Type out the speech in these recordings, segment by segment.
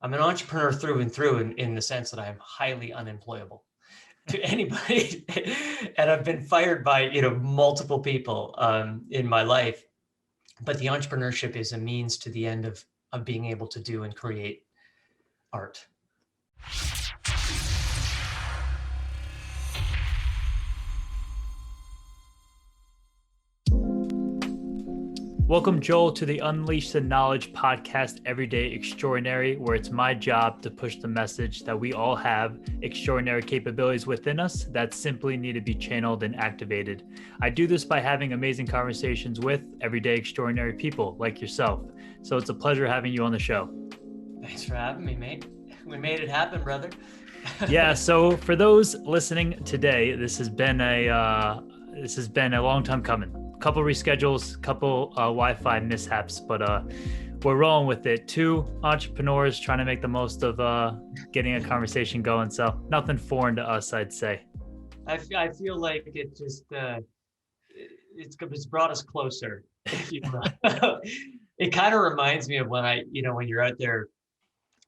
I'm an entrepreneur through and through in the sense that I am highly unemployable to anybody. And I've been fired by, multiple people in my life. But the entrepreneurship is a means to the end of being able to do and create art. Welcome, Joel, to the Unleash the Knowledge podcast, Everyday Extraordinary, where it's my job to push the message that we all have extraordinary capabilities within us that simply need to be channeled and activated. I do this by having amazing conversations with everyday extraordinary people like yourself. So it's a pleasure having you on the show. Thanks for having me, mate. We made it happen, brother. Yeah. So for those listening today, this has been a long time coming. Couple reschedules, couple Wi-Fi mishaps, but we're rolling with it. Two entrepreneurs trying to make the most of getting a conversation going. So nothing foreign to us, I'd say. I feel like it just it's brought us closer. It kind of reminds me of when when you're out there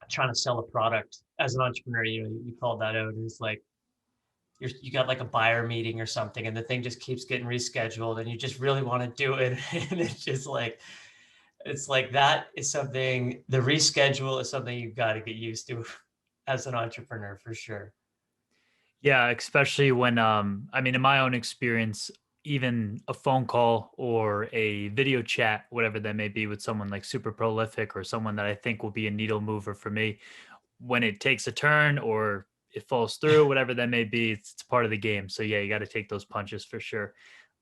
trying to sell a product as an entrepreneur. You called that out. It's like you got like a buyer meeting or something, and the thing just keeps getting rescheduled, and you just really want to do it, and it's like that is something. The reschedule is something you've got to get used to as an entrepreneur, for sure. Yeah, especially when in my own experience, even a phone call or a video chat, whatever that may be, with someone like super prolific or someone that I think will be a needle mover for me, when it takes a turn or it falls through, whatever that may be, it's part of the game. So yeah, you got to take those punches for sure.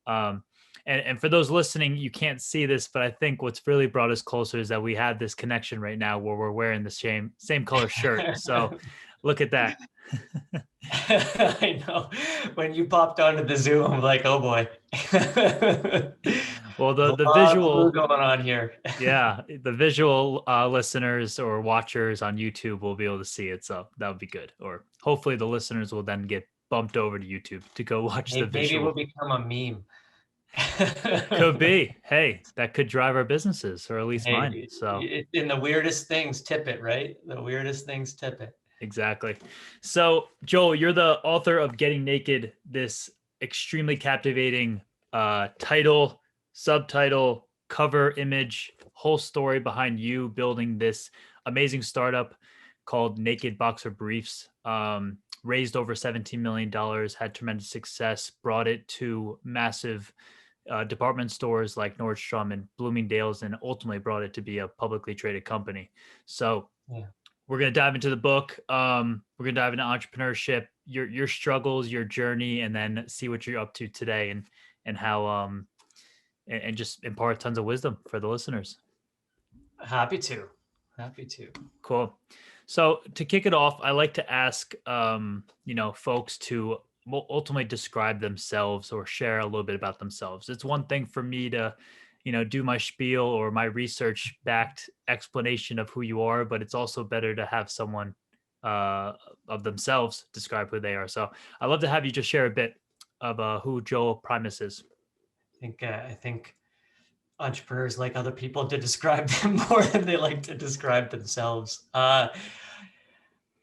And for those listening, you can't see this, but I think what's really brought us closer is that we have this connection right now where we're wearing the same color shirt. So look at that. I know. When you popped onto the Zoom, I'm like, oh boy. Well, the visual going on here. Yeah, the visual listeners or watchers on YouTube will be able to see it, so that would be good. Or hopefully the listeners will then get bumped over to YouTube to go watch the visual. Maybe it will become a meme. Could be. Hey, that could drive our businesses, or at least mine. So in the weirdest things, tip it, right? The weirdest things, tip it. Exactly. So Joel, you're the author of Getting Naked, this extremely captivating title, subtitle, cover image, whole story behind you building this amazing startup called Naked Boxer Briefs. Raised over $17 million, had tremendous success, brought it to massive department stores like Nordstrom and Bloomingdales, and ultimately brought it to be a publicly traded company. So we're going to dive into the book. We're going to dive into entrepreneurship, your struggles, your journey, and then see what you're up to today and how and just impart tons of wisdom for the listeners. Happy to. Cool. So to kick it off, I like to ask, folks to ultimately describe themselves or share a little bit about themselves. It's one thing for me to, do my spiel or my research backed explanation of who you are, but it's also better to have someone of themselves describe who they are. So I'd love to have you just share a bit of who Joel Primus is. I think entrepreneurs like other people to describe them more than they like to describe themselves.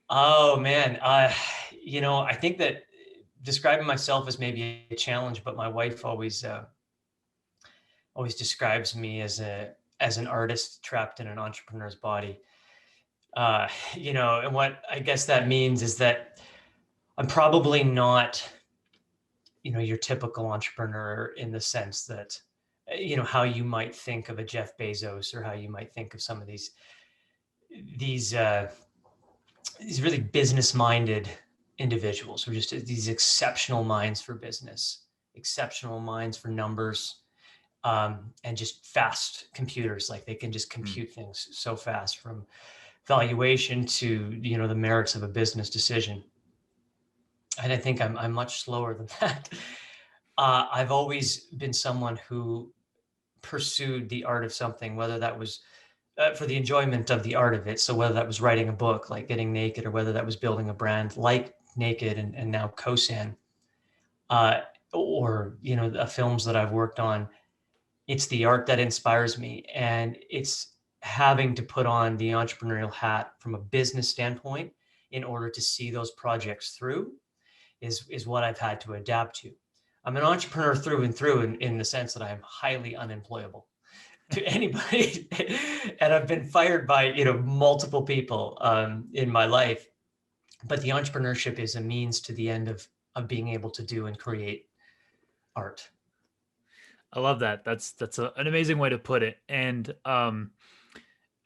Oh man. I think that describing myself is maybe a challenge, but my wife always describes me as an artist trapped in an entrepreneur's body. And what I guess that means is that I'm probably not, your typical entrepreneur in the sense that, how you might think of a Jeff Bezos or how you might think of some of these really business-minded individuals who are just these exceptional minds for business, exceptional minds for numbers, and just fast computers. Like they can just compute things so fast, from valuation to, the merits of a business decision. And I think I'm much slower than that. I've always been someone who pursued the art of something, whether that was for the enjoyment of the art of it. So whether that was writing a book like Getting Naked, or whether that was building a brand like Naked and now Cosan, or, the films that I've worked on, it's the art that inspires me. And it's having to put on the entrepreneurial hat from a business standpoint in order to see those projects through is what I've had to adapt to. I'm an entrepreneur through and through in the sense that I am highly unemployable to anybody. And I've been fired by, multiple people in my life. But the entrepreneurship is a means to the end of being able to do and create art. I love that. That's an amazing way to put it. And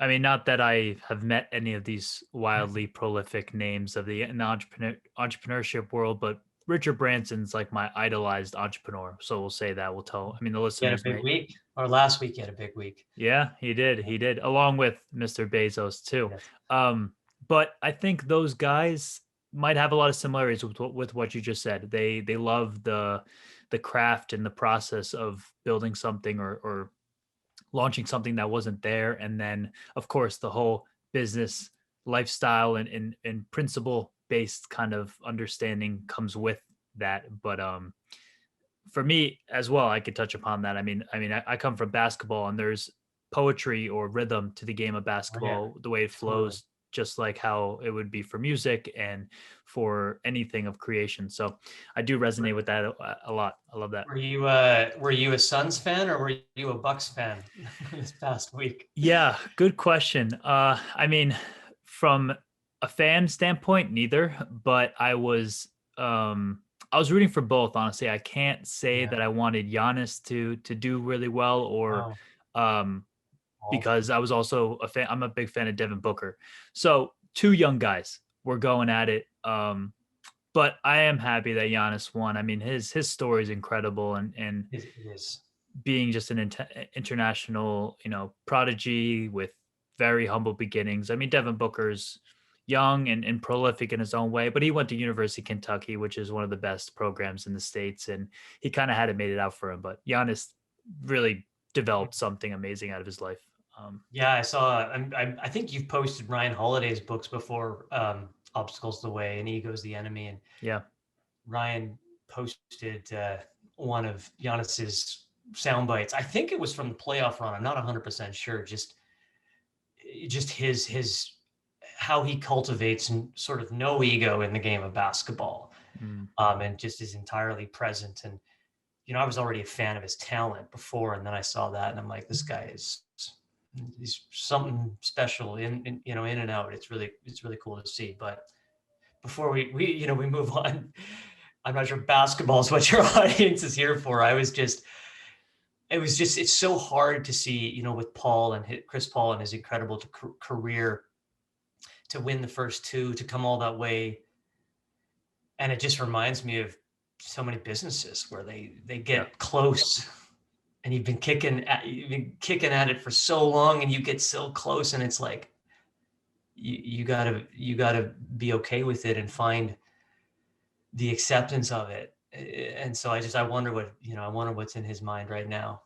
I mean, not that I have met any of these wildly prolific names of the entrepreneurship world, but Richard Branson's like my idolized entrepreneur. So we'll say that. We'll tell. I mean, the He had a listeners big may. week, or last week he had a big week. Yeah, he did. He did, along with Mr. Bezos too. Yes. But I think those guys might have a lot of similarities with what you just said. They love the craft and the process of building something or launching something that wasn't there, and then of course the whole business lifestyle and principle based kind of understanding comes with that. But for me as well, I could touch upon that. I come from basketball, and there's poetry or rhythm to the game of Oh, yeah, basketball, the way it totally. flows, just like how it would be for music and for anything of creation. So I do resonate with that a lot. I love that. Were you a Suns fan or were you a Bucks fan this past week? Yeah, good question. I mean, from a fan standpoint, neither, but I was rooting for both, honestly. I can't say Yeah. that I wanted Giannis to do really well, or Wow. um Bald. because I was also a fan. I'm a big fan of Devin Booker. So two young guys were going at it. But I am happy that Giannis won. I mean, his story is incredible, and It is. being just an international, prodigy with very humble beginnings. I mean, Devin Booker's young and prolific in his own way, but he went to University of Kentucky, which is one of the best programs in the States, and he kind of had it made it out for him. But Giannis really developed something amazing out of his life. Yeah, I saw. I think you've posted Ryan Holiday's books before, "Obstacles the Way" and "Ego's the Enemy," and Yeah, Ryan posted one of Giannis's sound bites. I think it was from the playoff run. I'm not 100% sure. Just his how he cultivates sort of no ego in the game of basketball, mm, and just is entirely present. And I was already a fan of his talent before, and then I saw that, and I'm like, this guy he's something special in and out. It's really cool to see. But before we move on, I'm not sure basketball is what your audience is here for. It's so hard to see, with Paul and Chris Paul and his incredible career, to win the first two, to come all that way. And it just reminds me of so many businesses where they get yeah. close, and you've been kicking at it for so long, and you get so close, and it's like you gotta be okay with it and find the acceptance of it. And so I wonder what's in his mind right now.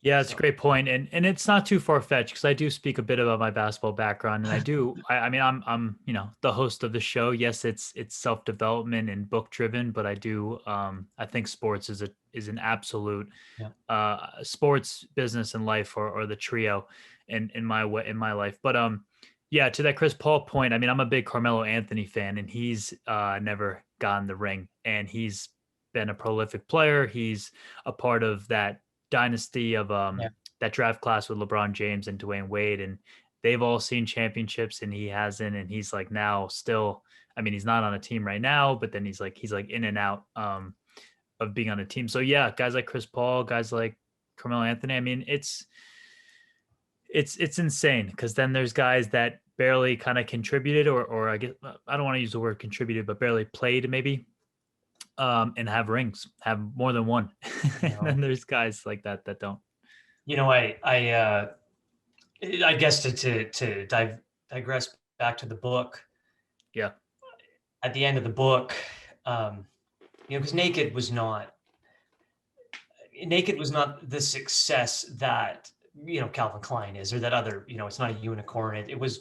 Yeah, it's a So great point, and it's not too far fetched because I do speak a bit about my basketball background, and I do. I mean, I'm the host of the show. Yes, it's self development and book driven, but I do. I think sports is an absolute yeah, sports, business, and life are the trio in my way in my life. But yeah, to that Chris Paul point, I mean, I'm a big Carmelo Anthony fan, and he's never gotten the ring, and he's been a prolific player. He's a part of that dynasty of yeah, that draft class with LeBron James and Dwayne Wade, and they've all seen championships and he hasn't, and he's like now still. I mean, he's not on a team right now, but then he's like in and out of being on a team. So yeah, guys like Chris Paul, guys like Carmelo Anthony. I mean, it's insane because then there's guys that barely kind of contributed, or I guess I don't want to use the word contributed, but barely played maybe, and have rings, have more than one. you And know, then there's guys like that don't. I guess to digress back to the book. Yeah, At the end of the book, because Naked was not the success that Calvin Klein is, or that other, it's not a unicorn. It was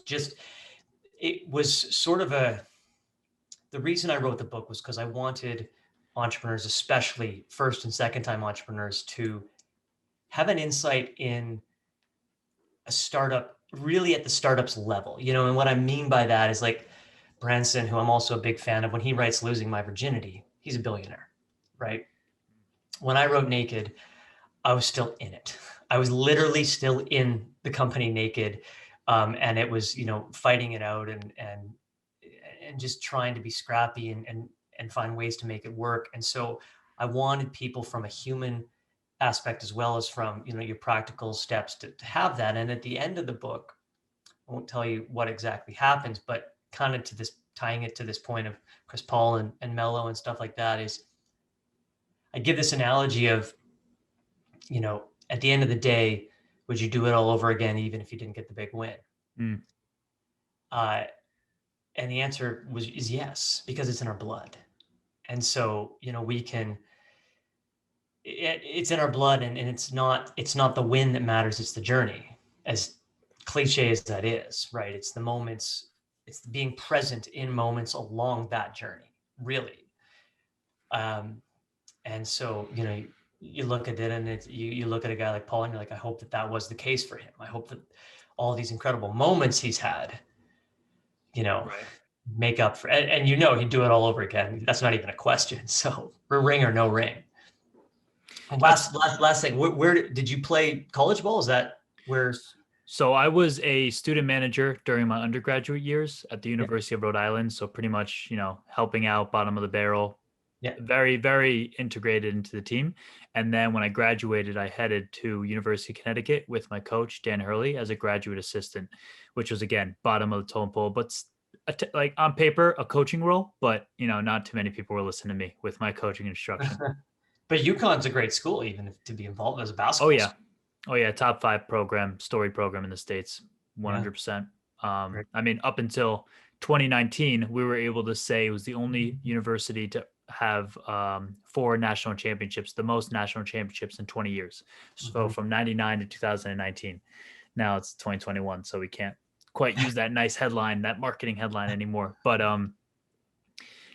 sort of the reason I wrote the book was because I wanted entrepreneurs, especially first and second time entrepreneurs, to have an insight in a startup really at the startups level, and what I mean by that is like Branson, who I'm also a big fan of, when he writes Losing My Virginity, he's a billionaire, right? When I wrote Naked, I was still in it. I was literally still in the company Naked. And it was, fighting it out and just trying to be scrappy and find ways to make it work. And so I wanted people from a human aspect as well as from, your practical steps to have that. And at the end of the book, I won't tell you what exactly happens, but kind of tying it to this point of Chris Paul and Melo and stuff like that is I give this analogy of, at the end of the day, would you do it all over again, even if you didn't get the big win? Mm. And the answer is yes, because it's in our blood. And so, it's in our blood, and it's not the win that matters. It's the journey, as cliche as that is, right? It's the moments, it's being present in moments along that journey, really. And so, you look at it and you look at a guy like Paul and you're like, I hope that was the case for him. I hope that all these incredible moments he's had, Right. make up for, and he'd do it all over again. That's not even a question. So ring or no ring. Last thing, where did you play college ball? Is that where? So I was a student manager during my undergraduate years at the Yeah. University of Rhode Island. So pretty much, helping out, bottom of the barrel, Yeah. very, very integrated into the team. And then when I graduated, I headed to University of Connecticut with my coach, Dan Hurley, as a graduate assistant, which was, again, bottom of the totem pole, but like on paper, a coaching role, but, not too many people were listening to me with my coaching instruction. But UConn's a great school, even to be involved as a basketball. Oh, yeah. Oh, yeah. Top 5 program, story program in the States, 100%. Right. I mean, up until 2019, we were able to say it was the only university to have 4 national championships, the most national championships in 20 years. So from 99 to 2019. Now it's 2021, so we can't quite use that nice headline, that marketing headline anymore. But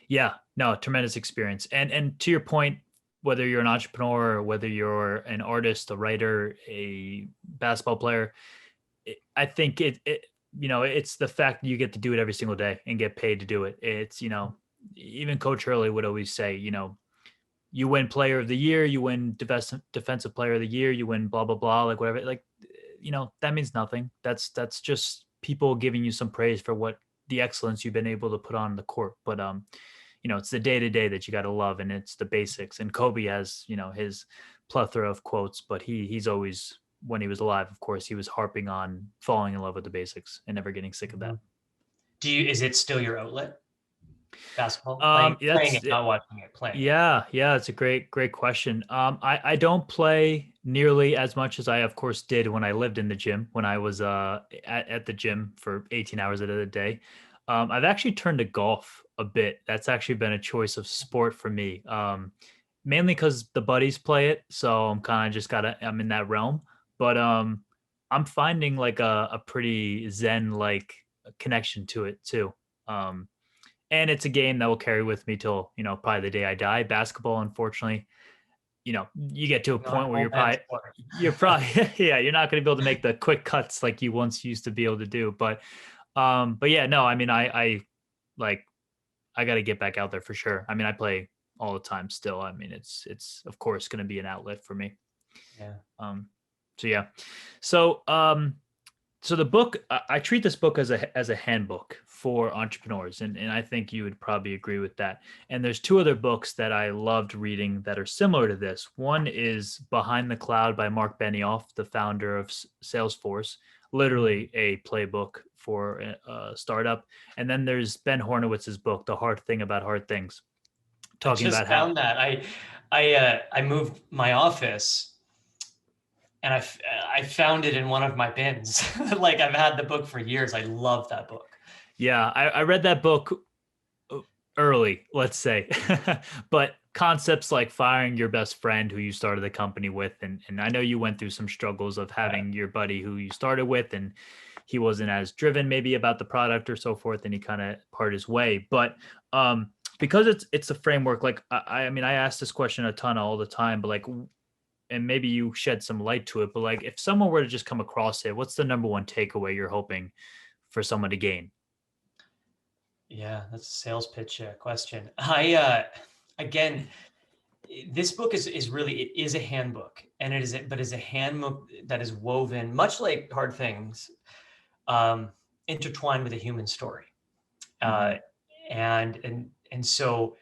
yeah, no, tremendous experience. And to your point, whether you're an entrepreneur or whether you're an artist, a writer, a basketball player, I think it's the fact that you get to do it every single day and get paid to do it. It's, even Coach Hurley would always say, you win player of the year, you win defensive player of the year, you win blah, blah, blah, like whatever, like, that means nothing. That's just people giving you some praise for what the excellence you've been able to put on the court. But, it's the day-to-day that you got to love, and it's the basics. And Kobe has, his plethora of quotes, but he's always, when he was alive, of course, he was harping on falling in love with the basics and never getting sick of that. Is it still your outlet? Basketball? Playing it, not watching it, playing. Yeah. It's a great question. I don't play nearly as much as I, of course, did when I lived in the gym, when I was at the gym for 18 hours a day. I've actually turned to golf a bit. That's actually been a choice of sport for me, mainly because the buddies play it. So I'm kind of just I'm in that realm. But I'm finding like a pretty zen-like connection to it too. And it's a game that will carry with me till, probably the day I die. Basketball, unfortunately, you get to a point where you're probably, yeah, you're not going to be able to make the quick cuts like you once used to be able to do. But yeah, no, I mean, I got to get back out there for sure. I mean, I play all the time still. I mean, it's of course going to be an outlet for me. Yeah. So yeah. So the book, I treat this book as a handbook for entrepreneurs, and I think you would probably agree with that. And there's 2 other books that I loved reading that are similar to this. One is Behind the Cloud by Mark Benioff, the founder of Salesforce, literally a playbook for a startup. And then there's Ben Hornowitz's book, The Hard Thing About Hard Things, talking about how. I just found that I moved my office. And I found it in one of my bins. Like I've had the book for years. I love that book. Yeah, I read that book early, let's say, but concepts like firing your best friend who you started the company with, and I know you went through some struggles of having your buddy who you started with, and he wasn't as driven maybe about the product or so forth, and he kind of parted his way. But because it's a framework, like I mean, I ask this question a ton all the time, but like, and maybe you shed some light to it, but like if someone were to just come across it, what's the number one takeaway you're hoping for someone to gain? Yeah, that's a sales pitch question. Again, this book is really, it is a handbook, and but is a handbook that is woven, much like Hard Things, um, intertwined with a human story. Mhm. Uh, and so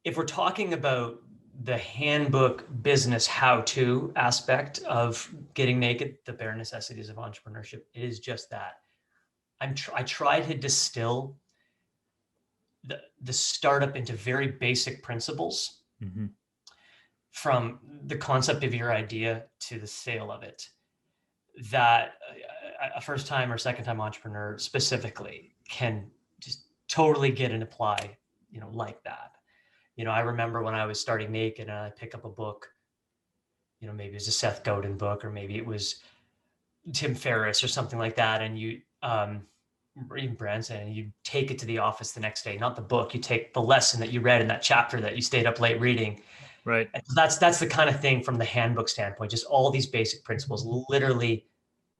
if we're talking about the handbook business how-to aspect of Getting Naked, the bare necessities of entrepreneurship, it is just that. I try to distill the startup into very basic principles, Mhm. from the concept of your idea to the sale of it, that a first time or second time entrepreneur specifically can just totally get and apply, like that. I remember when I was starting Naked and I pick up a book, maybe it was a Seth Godin book, or maybe it was Tim Ferriss or something like that. And or even Branson, and you take it to the office the next day, not the book, you take the lesson that you read in that chapter that you stayed up late reading. Right. And that's the kind of thing from the handbook standpoint, just all these basic principles, literally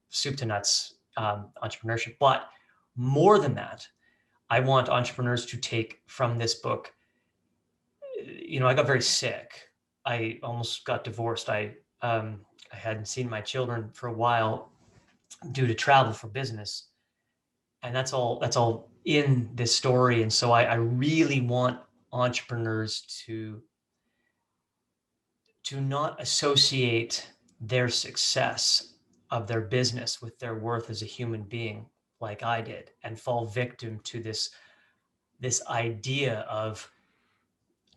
soup to nuts, entrepreneurship. But more than that, I want entrepreneurs to take from this book. I got very sick. I almost got divorced. I hadn't seen my children for a while due to travel for business, and that's all in this story. And so I really want entrepreneurs to not associate their success of their business with their worth as a human being, like I did, and fall victim to this idea of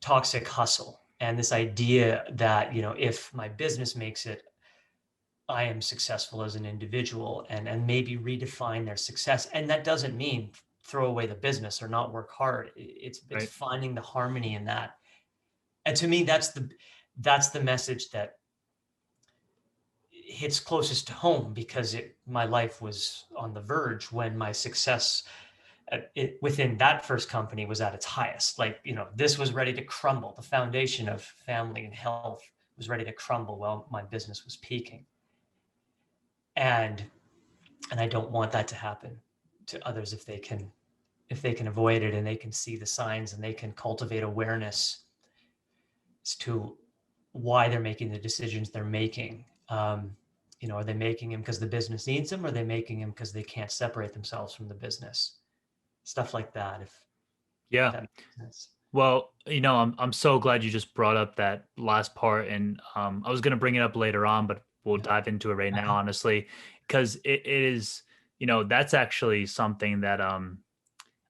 toxic hustle, and this idea that, if my business makes it, I am successful as an individual, and maybe redefine their success. And that doesn't mean throw away the business or not work hard. It's Right. finding the harmony in that. And to me, that's the message that hits closest to home, because my life was on the verge when my success within that first company was at its highest. Like, this was ready to crumble. The foundation of family and health was ready to crumble while my business was peaking. And I don't want that to happen to others, if they can avoid it, and they can see the signs, and they can cultivate awareness as to why they're making the decisions they're making. Are they making them because the business needs them, or are they making them because they can't separate themselves from the business? Stuff like that, if Yeah. that makes sense. Well, I'm so glad you just brought up that last part, and I was gonna bring it up later on, but we'll Yeah. dive into it right now, honestly, because it is, that's actually something that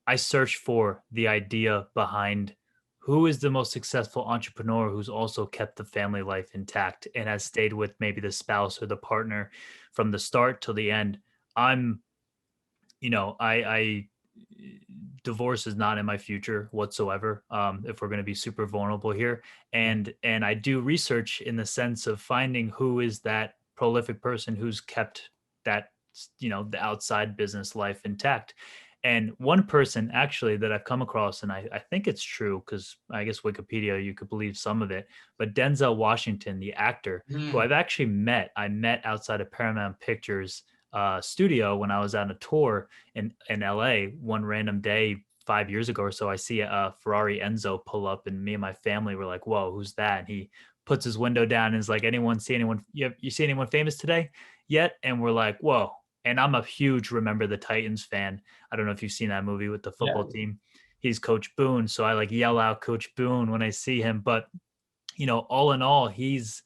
I search for the idea behind who is the most successful entrepreneur who's also kept the family life intact and has stayed with maybe the spouse or the partner from the start till the end. I'm, I divorce is not in my future whatsoever. If we're going to be super vulnerable here, Yeah. and I do research in the sense of finding who is that prolific person who's kept that the outside business life intact. And one person actually that I've come across, and I think it's true because I guess Wikipedia, you could believe some of it, but Denzel Washington, the actor, who Mm. I've actually I met outside of Paramount Pictures studio when I was on a tour in LA one random day 5 years ago or so. I see a Ferrari Enzo pull up, and me and my family were like, "Whoa, who's that?" And he puts his window down and is like, "Anyone see anyone? You see anyone famous today yet?" And we're like, "Whoa." And I'm a huge Remember the Titans fan. I don't know if you've seen that movie with the Yeah. football team. He's Coach Boone, so I like yell out Coach Boone when I see him. But all in all, he's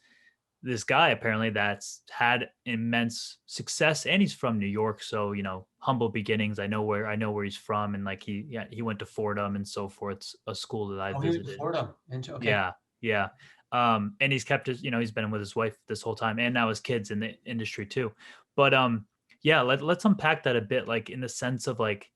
this guy apparently that's had immense success, and he's from New York, so humble beginnings. I know where he's from, and like he went to Fordham and so forth. It's a school that I Oh, he went to visited. Florida. Okay. Yeah, yeah. And he's kept his, he's been with his wife this whole time, and now his kids in the industry too. But yeah, let's unpack that a bit, like in the sense of like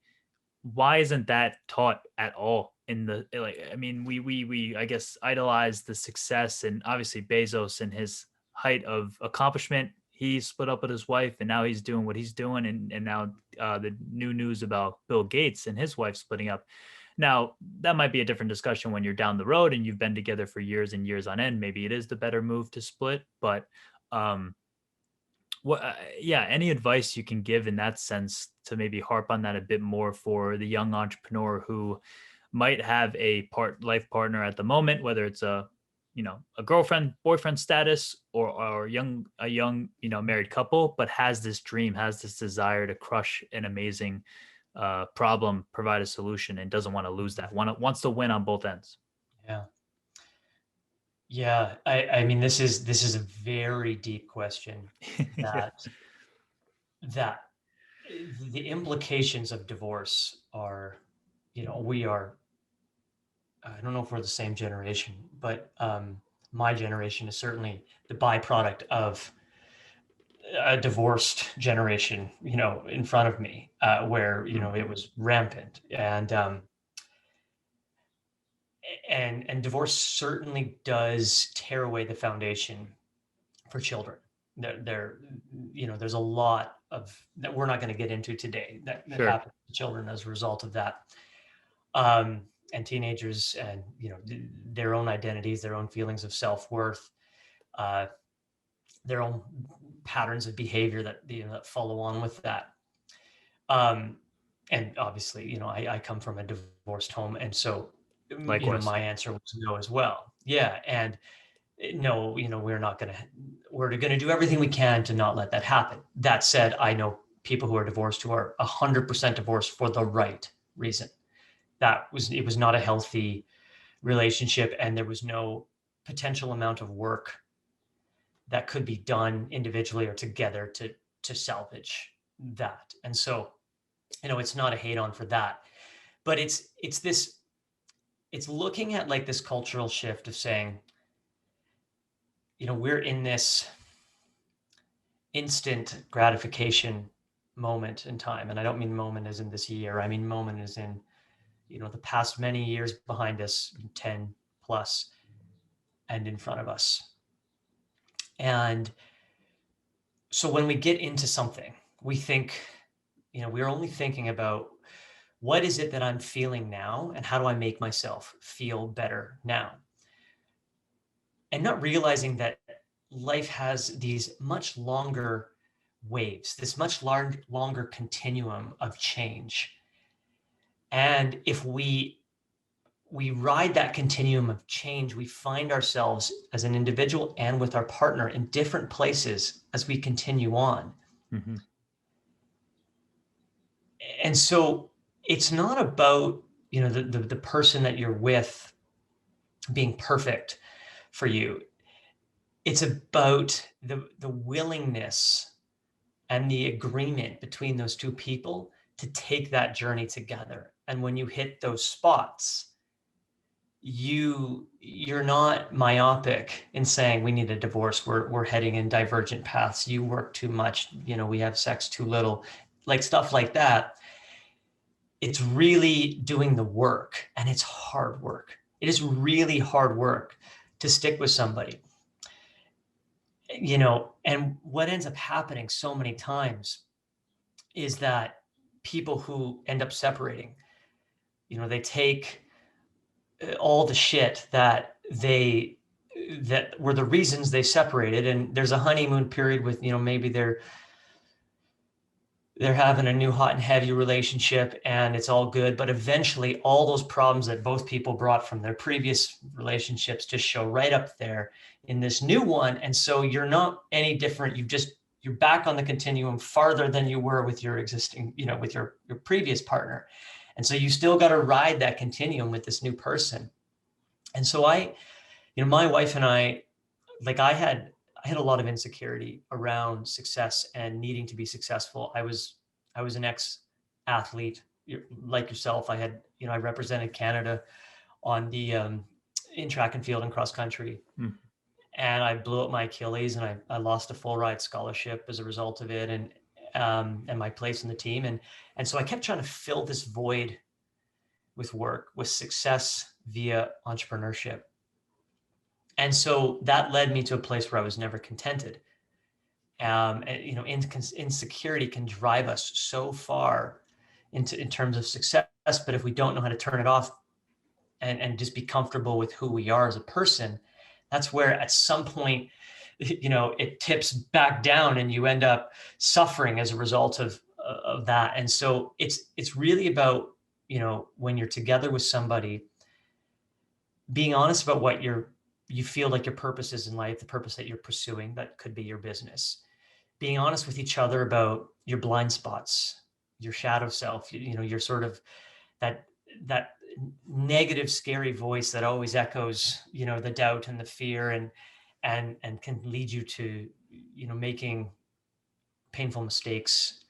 why isn't that taught at all in the like, I mean, we I guess idolize the success, and obviously Bezos and his height of accomplishment, he split up with his wife and now he's doing what he's doing, and now the new news about Bill Gates and his wife splitting up. Now, that might be a different discussion when you're down the road and you've been together for years and years on end. Maybe it is the better move to split, but um, yeah, any advice you can give in that sense to maybe harp on that a bit more for the young entrepreneur who might have a life partner at the moment, whether it's a girlfriend, boyfriend status, or a young, married couple, but has this dream, has this desire to crush an amazing problem, provide a solution, and doesn't want to lose that. Wants to win on both ends. Yeah. Yeah. I mean, this is a very deep question Yeah, that the implications of divorce are, we are, I don't know if we're the same generation, but my generation is certainly the byproduct of a divorced generation, in front of me, where, it was rampant. And divorce certainly does tear away the foundation for children. There's a lot of that we're not going to get into today that sure. happens to children as a result of that. Um, and teenagers, and their own identities, their own feelings of self-worth, uh, their own patterns of behavior that follow on with that. Um, and obviously, I come from a divorced home, and so Likewise. my answer was no as well. Yeah, and no, we're going to do everything we can to not let that happen. That said, I know people who are divorced who are 100% divorced for the right reason. It was not a healthy relationship, and there was no potential amount of work that could be done individually or together to salvage that. And so, it's not a hate on for that, but it's looking at like this cultural shift of saying, we're in this instant gratification moment in time. And I don't mean moment as in this year. I mean moment as in, the past many years behind us, 10 plus, and in front of us. And so when we get into something, we think, we're only thinking about what is it that I'm feeling now and how do I make myself feel better now? And not realizing that life has these much longer waves, this much longer continuum of change. And if we ride that continuum of change, we find ourselves as an individual and with our partner in different places as we continue on. Mm-hmm. And so it's not about, the person that you're with being perfect for you. It's about the willingness and the agreement between those two people to take that journey together. And when you hit those spots, you're not myopic in saying we need a divorce. We're heading in divergent paths. You work too much. We have sex too little, like stuff like that. It's really doing the work, and it's hard work. It is really hard work to stick with somebody. And what ends up happening so many times is that people who end up separating, they take all the shit that were the reasons they separated, and there's a honeymoon period with, maybe they're having a new hot and heavy relationship and it's all good, but eventually all those problems that both people brought from their previous relationships just show right up there in this new one. And so you're not any different. You're back on the continuum farther than you were with your existing, with your previous partner. And so you still got to ride that continuum with this new person. And so my wife and I, like I had a lot of insecurity around success and needing to be successful. I was an ex-athlete like yourself. I represented Canada on the in track and field and cross country. Mm. And I blew up my Achilles, and I lost a full ride scholarship as a result of it, and my place in the team. And so I kept trying to fill this void with work, with success via entrepreneurship. And so that led me to a place where I was never contented. And, insecurity can drive us so far in terms of success. But if we don't know how to turn it off and just be comfortable with who we are as a person, that's where at some point, it tips back down and you end up suffering as a result of that. And so it's really about, when you're together with somebody, being honest about what you feel like your purpose is in life, the purpose that you're pursuing, that could be your business. Being honest with each other about your blind spots, your shadow self, your sort of that negative, scary voice that always echoes, the doubt and the fear and can lead you to, making painful mistakes.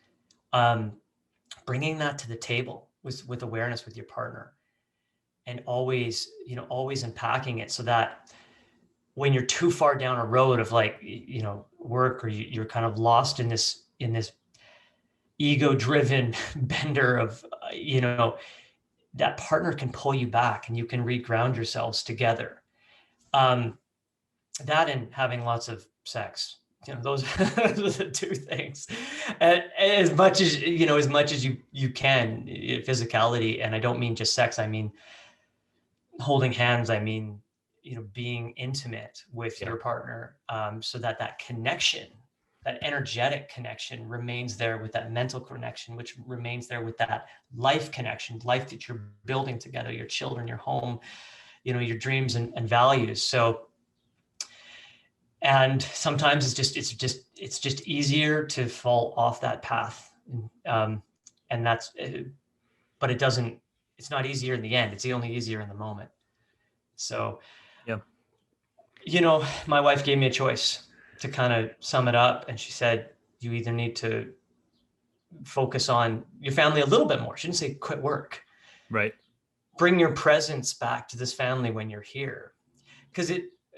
Bringing that to the table with awareness with your partner, and always unpacking it so that when you're too far down a road of work, or you're kind of lost in this ego-driven bender of, that partner can pull you back and you can reground yourselves together. That and having lots of sex, those are the two things. And as much as you can, physicality, and I don't mean just sex, I mean holding hands, I mean, being intimate with your partner, so that connection, that energetic connection remains there, with that mental connection, which remains there with that life connection, life that you're building together, your children, your home, your dreams and values. So, and sometimes it's just easier to fall off that path. And that's, but it's not easier in the end. It's only easier in the moment. So, my wife gave me a choice to kind of sum it up. And she said, you either need to focus on your family a little bit more. She didn't say quit work. Right. Bring your presence back to this family when you're here. Because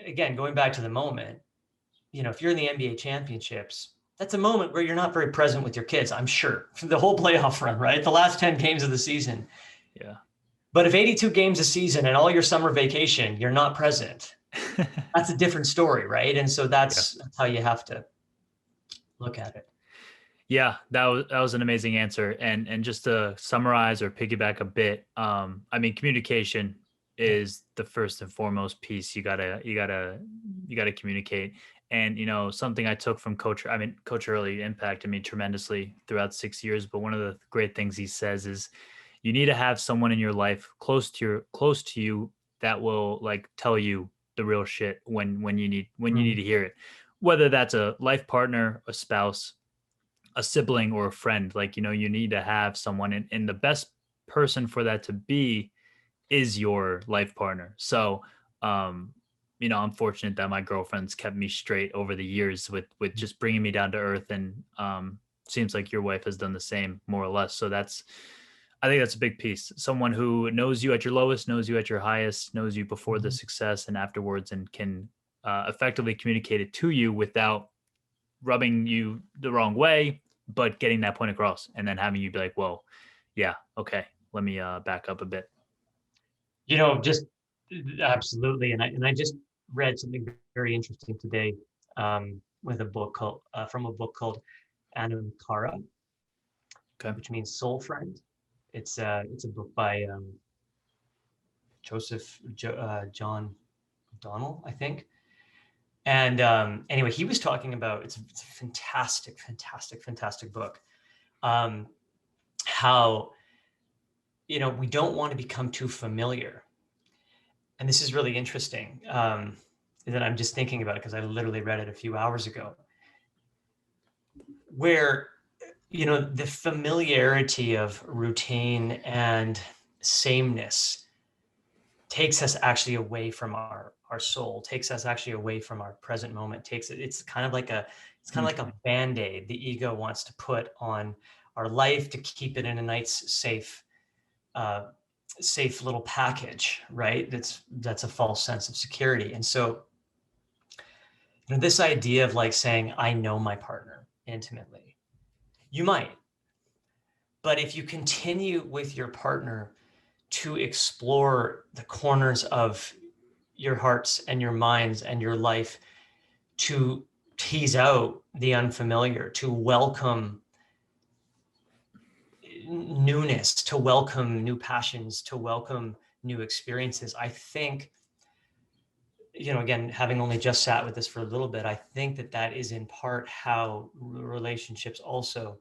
again, going back to the moment, if you're in the NBA championships, that's a moment where you're not very present with your kids, I'm sure, for the whole playoff run, right? The last 10 games of the season. Yeah. But if 82 games a season and all your summer vacation, you're not present, that's a different story, right? And so that's how you have to look at it. Yeah, that was an amazing answer. And just to summarize or piggyback a bit, communication is the first and foremost piece. You gotta communicate. And something I took from Coach Hurley impacted me tremendously throughout 6 years. But one of the great things he says is, you need to have someone in your life close to you that will tell you the real shit when you need to hear it. Whether that's a life partner, a spouse, a sibling, or a friend, you need to have someone, and the best person for that to be is your life partner. So, I'm fortunate that my girlfriend's kept me straight over the years with just bringing me down to earth. And seems like your wife has done the same, more or less. So I think that's a big piece. Someone who knows you at your lowest, knows you at your highest, knows you before the success and afterwards, and can effectively communicate it to you without rubbing you the wrong way, but getting that point across, and then having you be like, well, yeah, okay, let me back up a bit. Just absolutely. And I just read something very interesting today, with a book called Anam Cara, which means soul friend. It's a book by John O'Donnell, I think. And anyway, he was talking about, it's a fantastic book. How, we don't want to become too familiar. And this is really interesting, that I'm just thinking about it because I literally read it a few hours ago, where, the familiarity of routine and sameness takes us actually away from our soul, takes us actually away from our present moment, it's kind of like a Band-Aid the ego wants to put on our life to keep it in a nice, safe little package, right? That's a false sense of security. And so, this idea of saying, I know my partner intimately, you might, but if you continue with your partner to explore the corners of your hearts and your minds and your life, to tease out the unfamiliar, to welcome newness, to welcome new passions, to welcome new experiences. I think, again, having only just sat with this for a little bit, I think that is in part how relationships also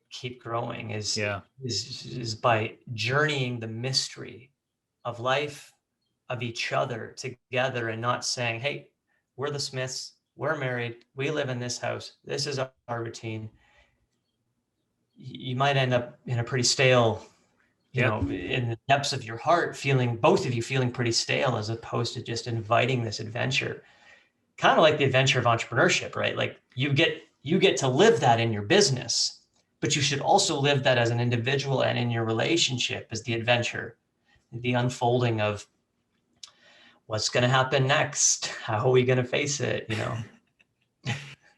keep growing, is Yeah. by journeying the mystery of life, of each other together, and not saying, hey, we're the Smiths, we're married, we live in this house, this is our routine. You might end up in a pretty stale, in the depths of your heart, both of you feeling pretty stale, as opposed to just inviting this adventure, kind of like the adventure of entrepreneurship, right? Like you get to live that in your business, but you should also live that as an individual and in your relationship as the adventure, the unfolding of what's going to happen next. How are we going to face it?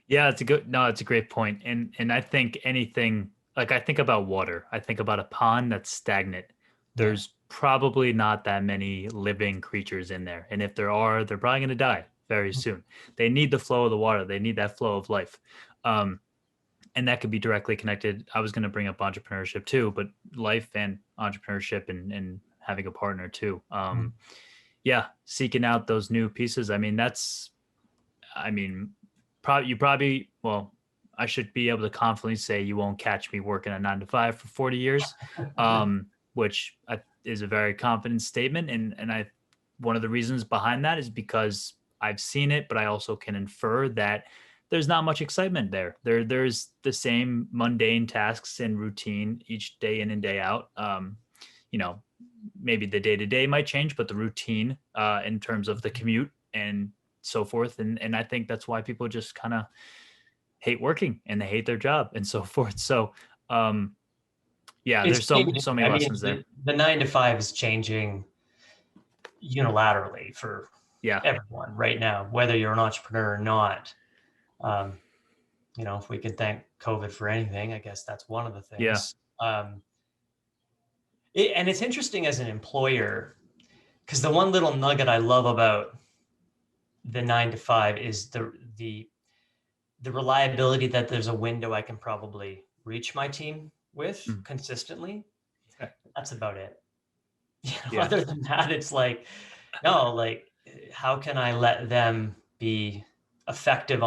Yeah, it's a great point. And I think anything, like I think about water, I think about a pond that's stagnant. There's probably not that many living creatures in there. And if there are, they're probably going to die very soon. They need the flow of the water. They need that flow of life. And that could be directly connected. I was going to bring up entrepreneurship too, but life and entrepreneurship and having a partner too. Yeah, seeking out those new pieces. Well, I should be able to confidently say you won't catch me working a 9 to 5 for 40 years, which is a very confident statement. And one of the reasons behind that is because I've seen it, but I also can infer that there's not much excitement there. There's the same mundane tasks and routine each day in and day out. Maybe the day-to-day might change, but the routine in terms of the commute and so forth. And I think that's why people just kind of hate working and they hate their job and so forth. So there's so many lessons there. The 9 to 5 is changing unilaterally for everyone right now, whether you're an entrepreneur or not. If we can thank COVID for anything, I guess that's one of the things. And it's interesting as an employer, because the one little nugget I love about the 9 to 5 is the reliability that there's a window I can probably reach my team with consistently. That's about it. Other than that, it's like, no, like, how can I let them be effective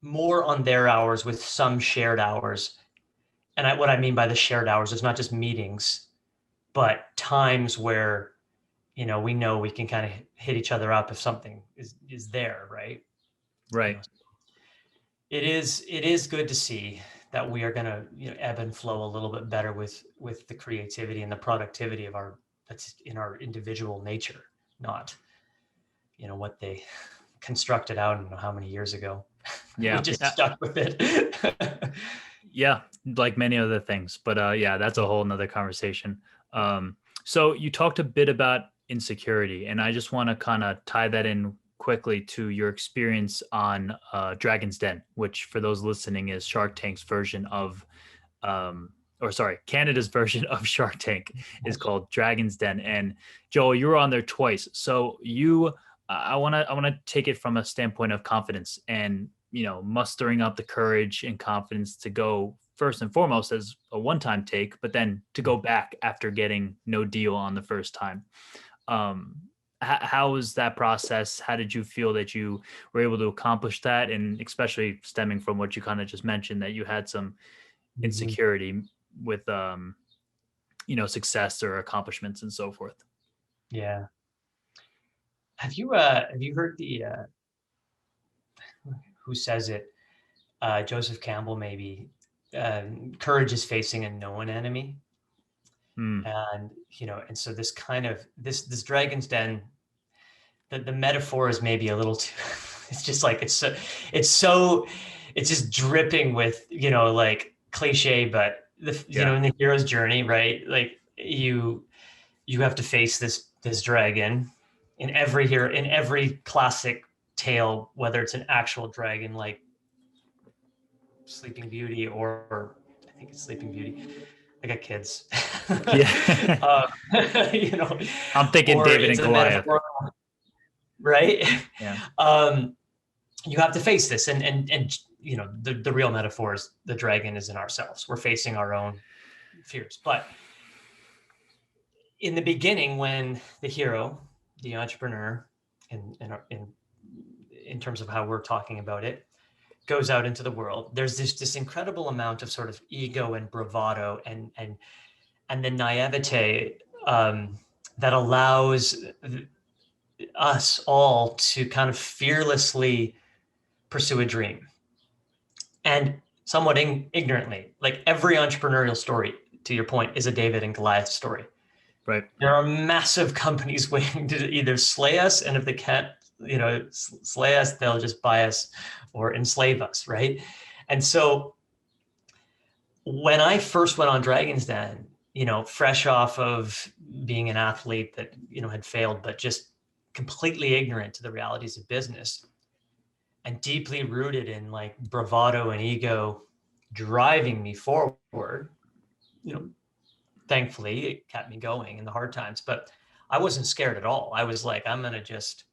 more on their hours with some shared hours? And what I mean by the shared hours is not just meetings, but times where, we know we can kind of hit each other up if something is there, right? Right. It is good to see that we are going to ebb and flow a little bit better with the creativity and the productivity that's in our individual nature, not what they constructed out, I don't know how many years ago. Yeah. We just stuck with it. Yeah, like many other things, but that's a whole nother conversation. So you talked a bit about insecurity, and I just want to kind of tie that in quickly to your experience on Dragon's Den, which for those listening is Shark Tank's version of Canada's version of Shark Tank is called Dragon's Den. And Joel, you were on there twice. So I want to take it from a standpoint of confidence and, mustering up the courage and confidence to go first and foremost as a one-time take, but then to go back after getting no deal on the first time. How was that process? How did you feel that you were able to accomplish that? And especially stemming from what you kind of just mentioned, that you had some insecurity with, success or accomplishments and so forth. Yeah. Have you heard the, who says it? Joseph Campbell, maybe. Courage is facing a known enemy. And, and so this kind of, this Dragon's Den, the metaphor is maybe a little too, it's just like, it's just dripping with, like cliche, but in the hero's journey, right? Like you have to face this dragon in every classic tale, whether it's an actual dragon, like Sleeping Beauty, or I think it's Sleeping Beauty. I got kids. Yeah. I'm thinking David and Goliath. Right? Yeah. You have to face this, and the real metaphor is the dragon is in ourselves. We're facing our own fears. But in the beginning, when the hero, the entrepreneur, in terms of how we're talking about it, goes out into the world, there's this incredible amount of sort of ego and bravado and the naivete that allows us all to kind of fearlessly pursue a dream, and somewhat ignorantly. Like every entrepreneurial story, to your point, is a David and Goliath story. Right. There are massive companies waiting to either slay us, and if they can't, slay us, they'll just buy us or enslave us, right? And so when I first went on Dragon's Den, fresh off of being an athlete that, had failed, but just completely ignorant to the realities of business and deeply rooted in like bravado and ego driving me forward, thankfully it kept me going in the hard times, but I wasn't scared at all. I was like, I'm going to just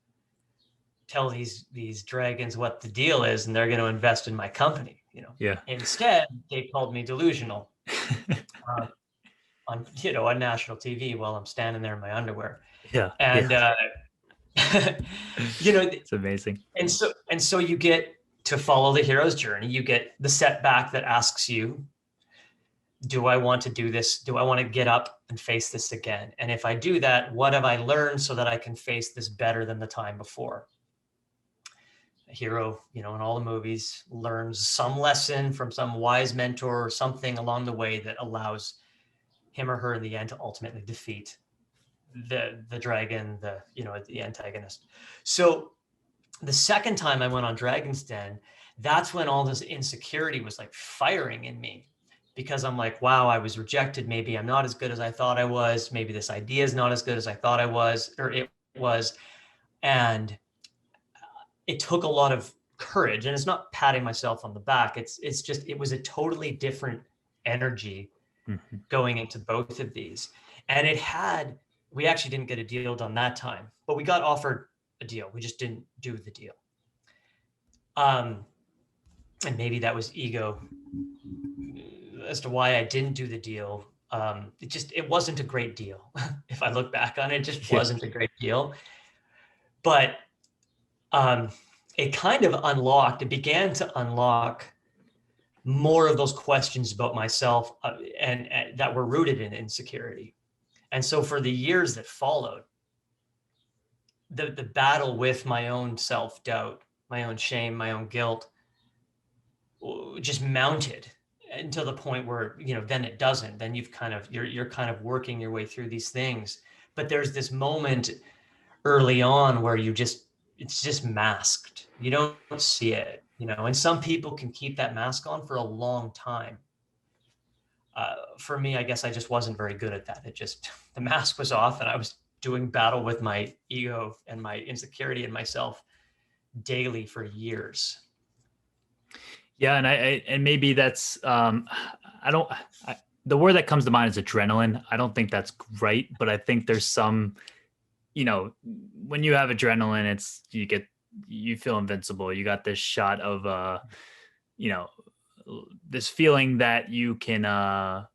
tell these dragons what the deal is, and they're going to invest in my company, Yeah. Instead, they called me delusional on national TV while I'm standing there in my underwear. Yeah. And, it's amazing. And so you get to follow the hero's journey. You get the setback that asks you, do I want to do this? Do I want to get up and face this again? And if I do that, what have I learned so that I can face this better than the time before? A hero, in all the movies, learns some lesson from some wise mentor or something along the way that allows him or her in the end to ultimately defeat the dragon, the antagonist. So the second time I went on Dragon's Den, that's when all this insecurity was like firing in me, because I'm like, wow, I was rejected. Maybe I'm not as good as I thought I was. Maybe this idea is not as good as I thought it was. And it took a lot of courage, and it's not patting myself on the back. It's just, it was a totally different energy going into both of these. And we actually didn't get a deal done that time, but we got offered a deal. We just didn't do the deal. And maybe that was ego as to why I didn't do the deal. It wasn't a great deal. If I look back on it, it just wasn't a great deal. But it kind of began to unlock more of those questions about myself and that were rooted in insecurity. And so for the years that followed, the battle with my own self-doubt, my own shame, my own guilt just mounted until the point where, then it doesn't. Then you're kind of working your way through these things. But there's this moment early on where it's just masked. You don't see it, and some people can keep that mask on for a long time. For me, I guess I just wasn't very good at that. The mask was off, and I was doing battle with my ego and my insecurity in myself daily for years. Yeah. And maybe that's, the word that comes to mind is adrenaline. I don't think that's great, but I think there's some, when you have adrenaline, you feel invincible. You got this shot of, this feeling that you can,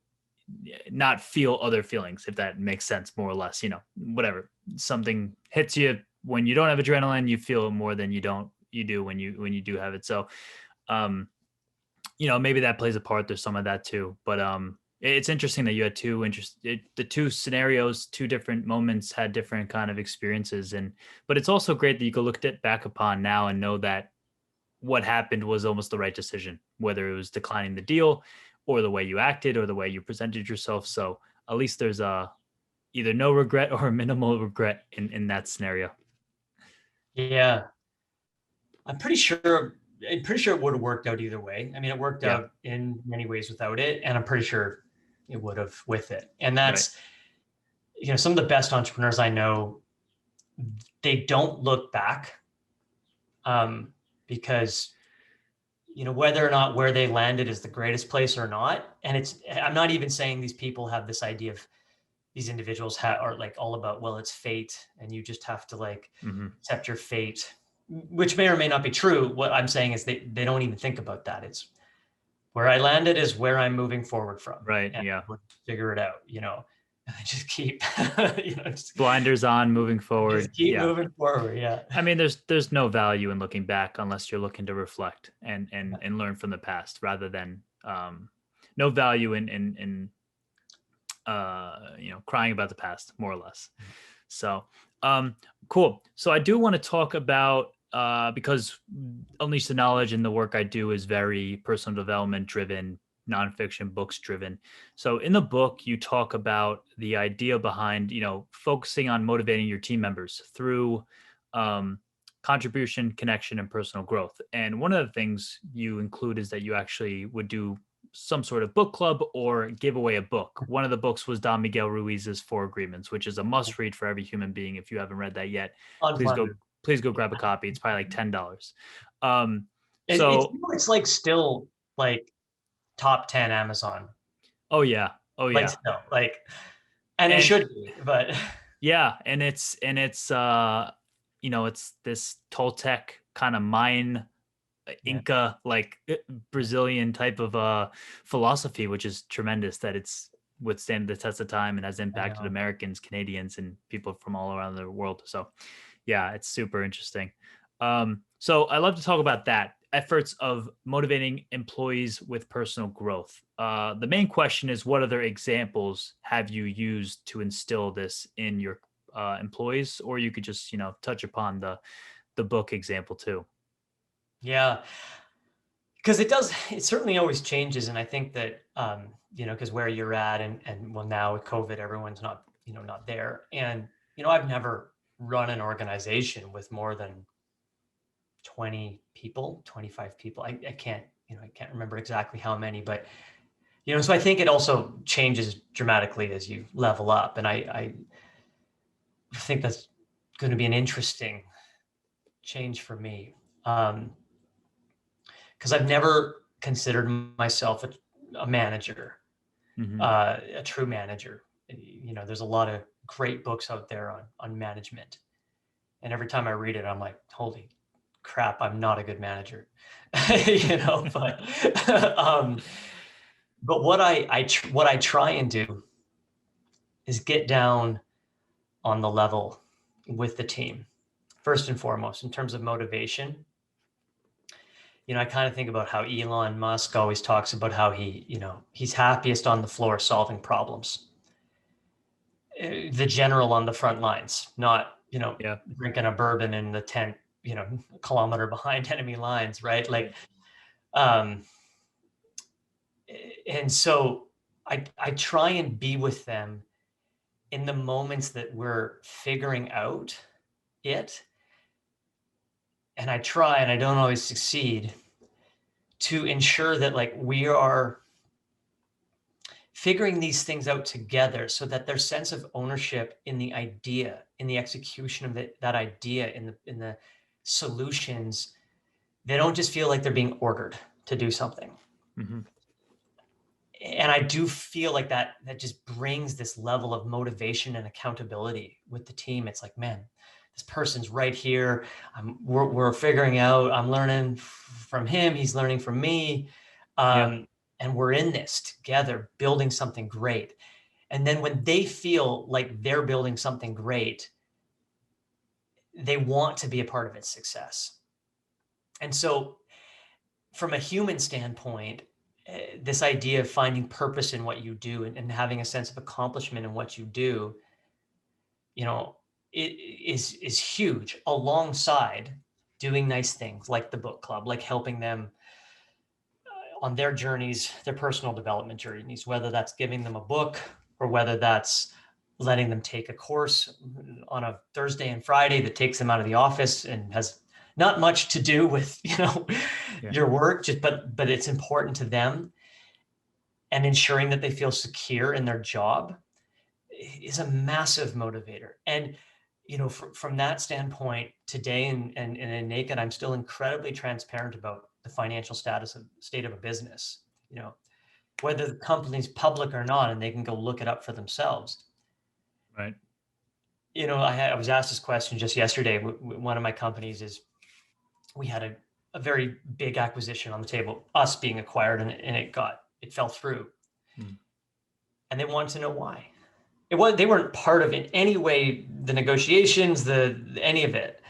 not feel other feelings, if that makes sense, more or less, whatever, something hits you when you don't have adrenaline, you feel it more than you do when you do have it. So, maybe that plays a part. There's some of that too, but, it's interesting that you had the two scenarios, two different moments had different kind of experiences. But it's also great that you can look back upon now and know that what happened was almost the right decision, whether it was declining the deal or the way you acted or the way you presented yourself. So at least there's either no regret or a minimal regret in that scenario. Yeah. I'm pretty sure it would have worked out either way. I mean, it worked out in many ways without it, and I'm pretty sure it would have with it. And that's, some of the best entrepreneurs I know, they don't look back because, whether or not where they landed is the greatest place or not. And I'm not even saying these people have this idea of these individuals are like all about, well, it's fate and you just have to accept your fate, which may or may not be true. What I'm saying is they don't even think about that. where I landed is where I'm moving forward from. Right. And Yeah. we'll figure it out, you know. I just keep, Blinders on, moving forward. just keep Yeah. moving forward. Yeah. I mean, there's no value in looking back unless you're looking to reflect and learn from the past, rather than no value in crying about the past, more or less. So cool. So I do want to talk about because Unleash the Knowledge and the work I do is very personal development driven, nonfiction books driven. So in the book, you talk about the idea behind, focusing on motivating your team members through contribution, connection, and personal growth. And one of the things you include is that you actually would do some sort of book club or give away a book. One of the books was Don Miguel Ruiz's Four Agreements, which is a must read for every human being. If you haven't read that yet, Unfunded. please go grab a copy. It's probably like $10. It's like still like top 10 Amazon. Oh yeah. Like still, like, and it should be, but yeah, and it's it's this Toltec kind of Mayan Inca, like Brazilian type of philosophy, which is tremendous, that it's withstand the test of time and has impacted Americans, Canadians, and people from all around the world. So yeah, it's super interesting. So I love to talk about that, efforts of motivating employees with personal growth. The main question is, what other examples have you used to instill this in your employees? Or you could just, touch upon the book example too. Yeah, because it certainly always changes. And I think that, because where you're at and well, now with COVID, everyone's not there. And, I've never run an organization with more than 20 people, 25 people. I can't remember exactly how many, but, so I think it also changes dramatically as you level up. And I think that's going to be an interesting change for me. Because I've never considered myself a manager, a true manager. There's a lot of great books out there on management. And every time I read it, I'm like, holy crap, I'm not a good manager, but what I try and do is get down on the level with the team, first and foremost, in terms of motivation. I kind of think about how Elon Musk always talks about how he's happiest on the floor solving problems. The general on the front lines, not, drinking a bourbon in the tent, a kilometer behind enemy lines, right? Like, and so I try and be with them in the moments that we're figuring out it. And I try, and I don't always succeed, to ensure that like we are figuring these things out together so that their sense of ownership in the idea, in the execution of that idea, in the solutions, they don't just feel like they're being ordered to do something. Mm-hmm. And I do feel like that just brings this level of motivation and accountability with the team. It's like, man, this person's right here. We're figuring out, I'm learning from him. He's learning from me. And we're in this together, building something great. And then when they feel like they're building something great, they want to be a part of its success. And so from a human standpoint, this idea of finding purpose in what you do and having a sense of accomplishment in what you do, it is huge, alongside doing nice things like the book club, like helping them on their journeys, their personal development journeys, whether that's giving them a book or whether that's letting them take a course on a Thursday and Friday that takes them out of the office and has not much to do with, your work, but it's important to them, and ensuring that they feel secure in their job is a massive motivator. And, from that standpoint today and in Naked, I'm still incredibly transparent about the financial state of a business, whether the company's public or not, and they can go look it up for themselves. Right. I was asked this question just yesterday. One of my companies we had a very big acquisition on the table, us being acquired, and it fell through. Hmm. And they wanted to know why. They weren't part of in any way the negotiations, any of it.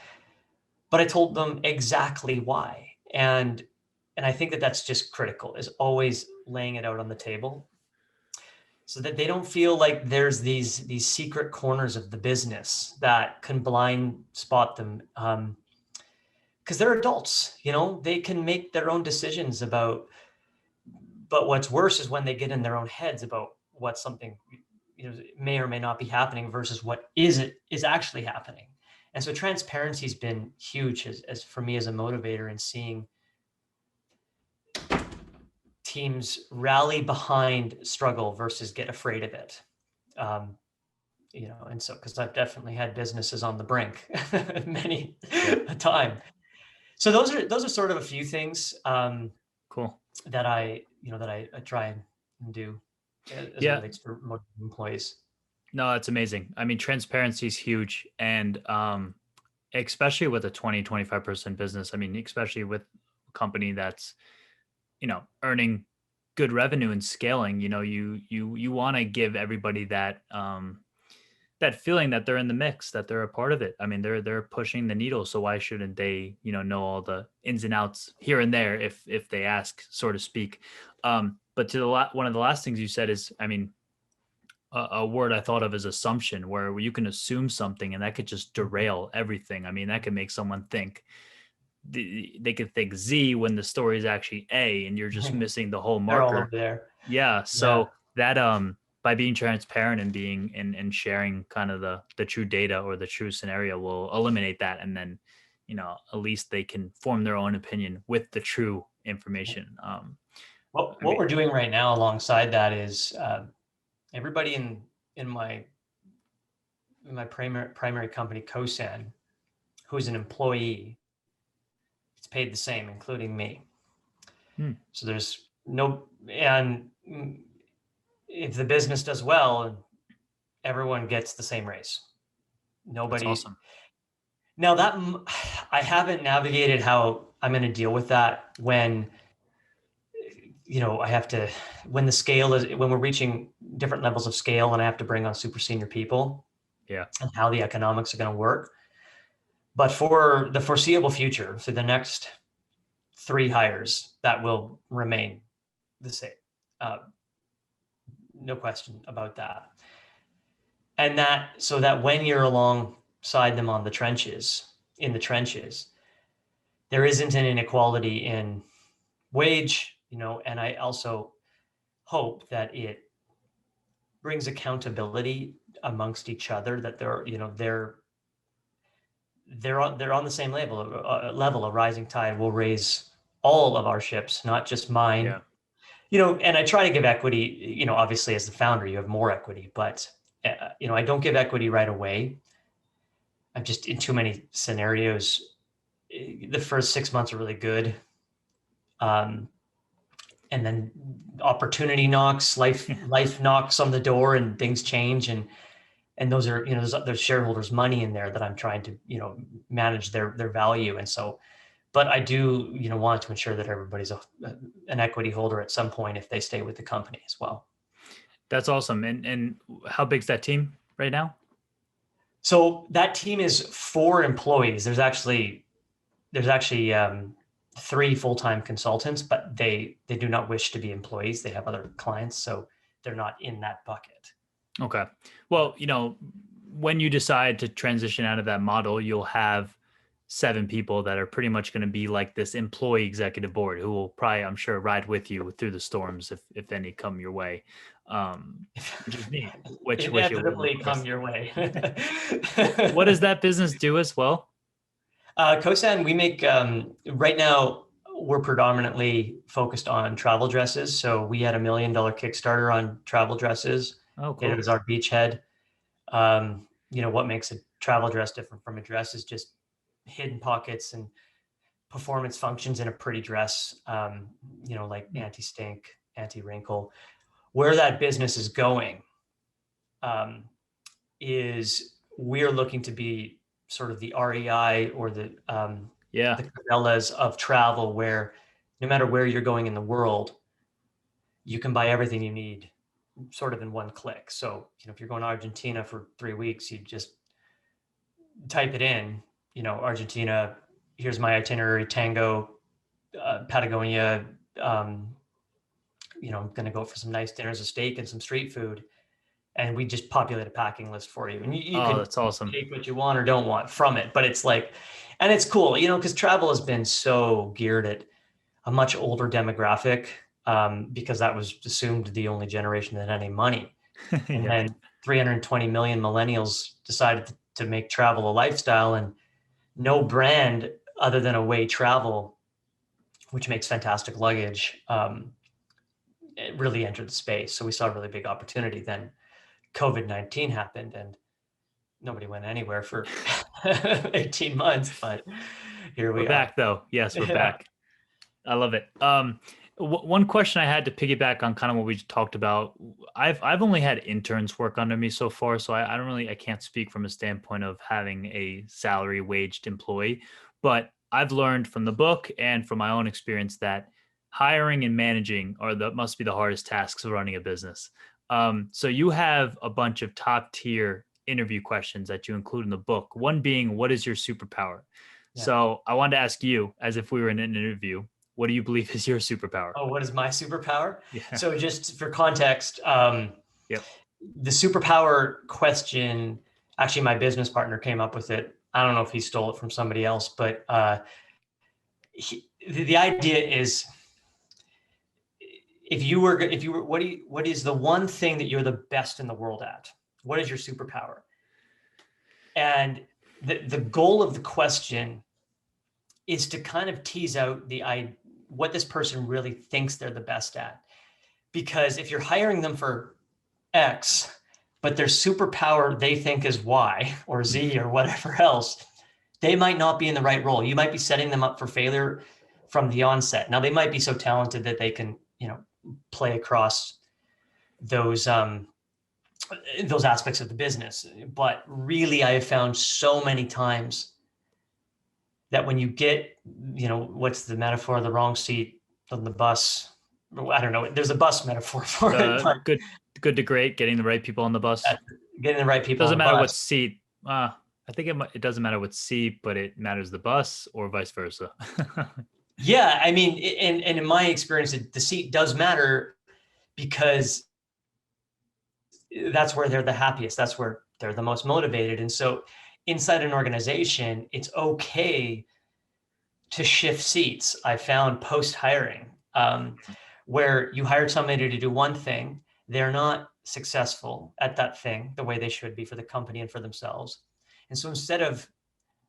But I told them exactly why. And I think that that's just critical, is always laying it out on the table so that they don't feel like there's these secret corners of the business that can blind spot them. Because they're adults, they can make their own decisions but what's worse is when they get in their own heads about what something may or may not be happening versus what is actually happening. And so transparency has been huge as for me as a motivator, in seeing teams rally behind struggle versus get afraid of it. And so, because I've definitely had businesses on the brink many a time. So those are sort of a few things Cool. that I try and do as it relates for employees. No, that's amazing. I mean, transparency is huge. And especially with a 20-25% business, I mean, especially with a company that's, earning good revenue and scaling, you want to give everybody that that feeling that they're in the mix, that they're a part of it. I mean, they're pushing the needle, so why shouldn't they, know all the ins and outs here and there if they ask, so to speak. But to one of the last things you said is, I mean, a word I thought of as assumption, where you can assume something and that could just derail everything. I mean, that could make someone think they could think Z when the story is actually A, and you're just missing the whole They're all marker. over there. Yeah. So that by being transparent and being and sharing kind of the true data or the true scenario will eliminate that, and then at least they can form their own opinion with the true information. What we're doing right now alongside that is everybody in my primary company, Cosan, who's an employee, it's paid the same, including me. So there's no, and if the business does well, everyone gets the same raise. Nobody. That's awesome. Now that I haven't navigated how I'm going to deal with that when I have to, when we're reaching different levels of scale and I have to bring on super senior people. Yeah. And how the economics are going to work. But for the foreseeable future, so the next 3 hires, that will remain the same. No question about that. And so that when you're alongside them in the trenches, there isn't an inequality in wage, and I also hope that it brings accountability amongst each other, that they're on the same level. A rising tide will raise all of our ships, not just mine. Yeah. And I try to give equity. Obviously, as the founder, you have more equity, but I don't give equity right away. I'm just in too many scenarios. The first 6 months are really good, and then opportunity knocks, life knocks on the door, and things change, and those are, there's shareholders' money in there that I'm trying to, manage their value. And so, but I do, want to ensure that everybody's an equity holder at some point if they stay with the company as well. That's awesome. And how big's that team right now? So that team is 4 employees. There's actually 3 full-time consultants, but they do not wish to be employees. They have other clients, so they're not in that bucket. Okay. Well, when you decide to transition out of that model, you'll have 7 people that are pretty much going to be like this employee executive board who will probably, I'm sure, ride with you through the storms if any come your way. Which is neat. Which inevitably come your way. What does that business do as well? Cosan, we make right now we're predominantly focused on travel dresses. So we had $1 million Kickstarter on travel dresses. Oh, cool. It was our beachhead. What makes a travel dress different from a dress is just hidden pockets and performance functions in a pretty dress, like anti-stink, anti-wrinkle. Where that business is going is we're looking to be sort of the REI or the Yeah. the favelas of travel, where no matter where you're going in the world, you can buy everything you need sort of in one click. So, if you're going to Argentina for 3 weeks, you just type it in, Argentina, here's my itinerary, Tango, Patagonia, I'm going to go for some nice dinners of steak and some street food. And we just populate a packing list for you. And you Oh, can that's awesome. take what you want or don't want from it. But it's like, and it's cool, because travel has been so geared at a much older demographic, because that was assumed the only generation that had any money. And Yeah. then 320 million millennials decided to make travel a lifestyle, and no brand other than Away Travel, which makes fantastic luggage, it really entered the space. So we saw a really big opportunity. Then COVID-19 happened and nobody went anywhere for 18 months, but here We're we are. back though. Yes, we're Yeah. back. I love it. One question I had to piggyback on kind of what we talked about. I've only had interns work under me so far, so I don't really, I can't speak from a standpoint of having a salary waged employee, but I've learned from the book and from my own experience that hiring and managing must be the hardest tasks of running a business. So you have a bunch of top tier interview questions that you include in the book. One being, what is your superpower? Yeah. So I wanted to ask you, as if we were in an interview, what do you believe is your superpower? Oh, what is my superpower? Yeah. So just for context, Yep. the superpower question, actually my business partner came up with it. I don't know if he stole it from somebody else, but the idea is, if you were, what is the one thing that you're the best in the world at? What is your superpower? And the goal of the question is to kind of tease out what this person really thinks they're the best at. Because if you're hiring them for X, but their superpower they think is Y or Z or whatever else, they might not be in the right role. You might be setting them up for failure from the onset. Now they might be so talented that they can, play across those aspects of the business. But really, I have found so many times that when you get, what's the metaphor? The wrong seat on the bus. I don't know. There's a bus metaphor for it, but Good to great, getting the right people on the bus. getting the right people on Doesn't the matter what bus. seat. I think it doesn't matter what seat, but it matters the bus or vice versa. Yeah, I mean, and in my experience, the seat does matter, because that's where they're the happiest. That's where they're the most motivated. And so inside an organization, it's okay to shift seats. I found post hiring, where you hired somebody to do one thing, they're not successful at that thing the way they should be for the company and for themselves. And so instead of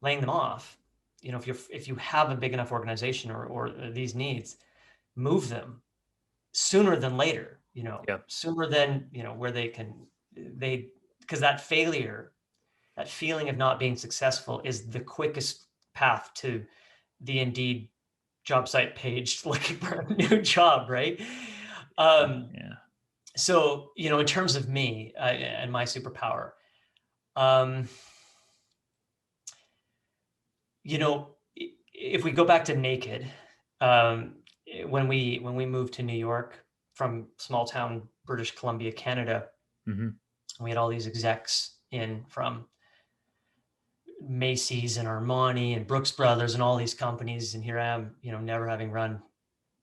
laying them off, if you have a big enough organization or these needs, move them sooner than later, Yep. sooner than, where because that failure, that feeling of not being successful is the quickest path to the Indeed job site page looking for a new job, right? Yeah. So, in terms of me and my superpower, um, if we go back to Naked, when we moved to New York from small town British Columbia, Canada, Mm-hmm. we had all these execs in from Macy's and Armani and Brooks Brothers and all these companies. And here I am, never having run.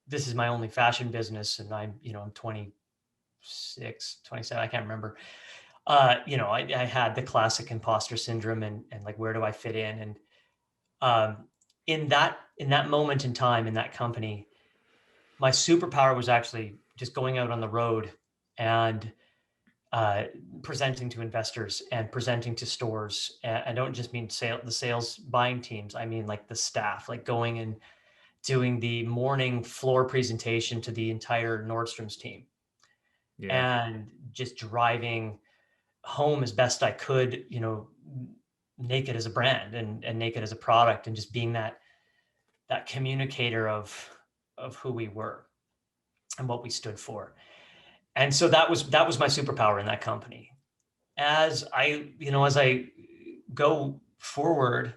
This is my only fashion business. And I'm 26, 27, I can't remember. I had the classic imposter syndrome and like, where do I fit in? And in that moment in time, in that company, my superpower was actually just going out on the road and presenting to investors and presenting to stores. And I don't just mean the sales buying teams. I mean like the staff, like going and doing the morning floor presentation to the entire Nordstrom's team, Yeah. and just driving home as best I could, Naked as a brand and Naked as a product, and just being that communicator of who we were and what we stood for. And so that was my superpower in that company. As I go forward,